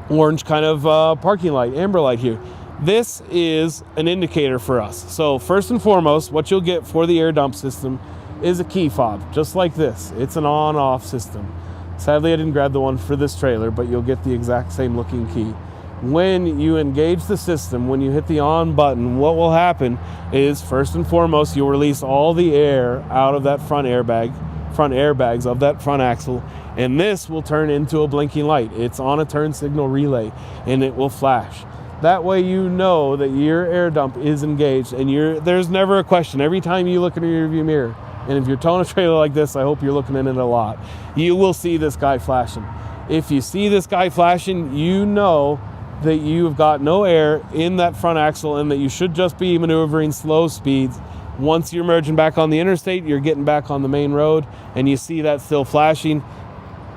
orange kind of parking light, amber light here. This is an indicator for us. So first and foremost, what you'll get for the air dump system is a key fob, just like this. It's an on-off system. Sadly, I didn't grab the one for this trailer, but you'll get the exact same looking key. When you engage the system, when you hit the on button, what will happen is, first and foremost, you'll release all the air out of that front airbags of that front axle, and this will turn into a blinking light. It's on a turn signal relay, and it will flash. That way you know that your air dump is engaged, and there's never a question. Every time you look in your rearview mirror, and if you're towing a trailer like this, I hope you're looking in it a lot, you will see this guy flashing. If you see this guy flashing, you know that you've got no air in that front axle and that you should just be maneuvering slow speeds. Once you're merging back on the interstate, you're getting back on the main road, and you see that still flashing,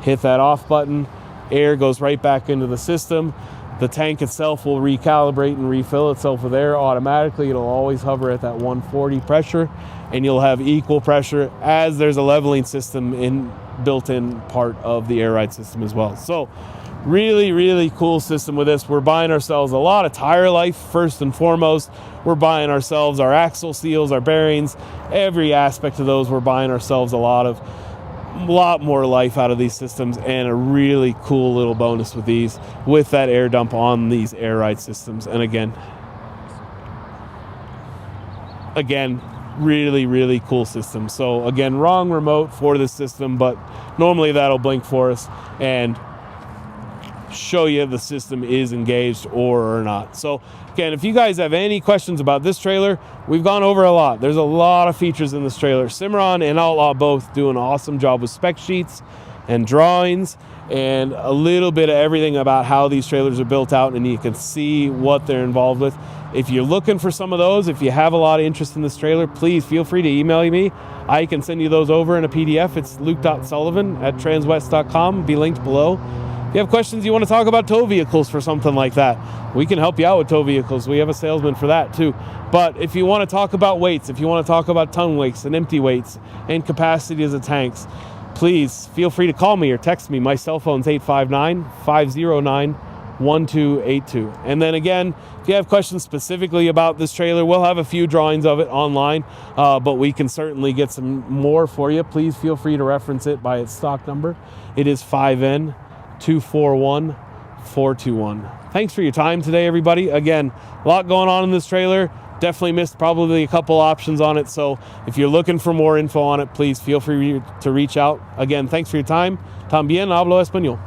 hit that off button, air goes right back into the system. The tank itself will recalibrate and refill itself with air automatically. It'll always hover at that 140 pressure, and you'll have equal pressure as there's a leveling system built-in part of the air ride system as well. So really, really cool system with this. We're buying ourselves a lot of tire life first and foremost. We're buying ourselves our axle seals, our bearings, every aspect of those. We're buying ourselves a lot more life out of these systems, and a really cool little bonus with these, with that air dump on these air ride systems. And again, really, really cool system. So again, wrong remote for this system, but normally that'll blink for us and show you if the system is engaged or not. So again, if you guys have any questions about this trailer, we've gone over a lot. There's a lot of features in this trailer. Cimarron and Outlaw both do an awesome job with spec sheets and drawings and a little bit of everything about how these trailers are built out, and you can see what they're involved with. If you're looking for some of those, if you have a lot of interest in this trailer, please feel free to email me. I can send you those over in a PDF. It's luke.sullivan@transwest.com. Be linked below. If you have questions, you want to talk about tow vehicles for something like that, we can help you out with tow vehicles. We have a salesman for that too. But if you want to talk about weights, if you want to talk about tongue weights and empty weights and capacities of tanks, please feel free to call me or text me. My cell phone's 859-509-1282. And then again, if you have questions specifically about this trailer, we'll have a few drawings of it online, but we can certainly get some more for you. Please feel free to reference it by its stock number. It is 5N241421. Thanks for your time today, everybody. Again, a lot going on in this trailer. Definitely missed probably a couple options on it. So if you're looking for more info on it, please feel free to reach out. Again, thanks for your time. También hablo español.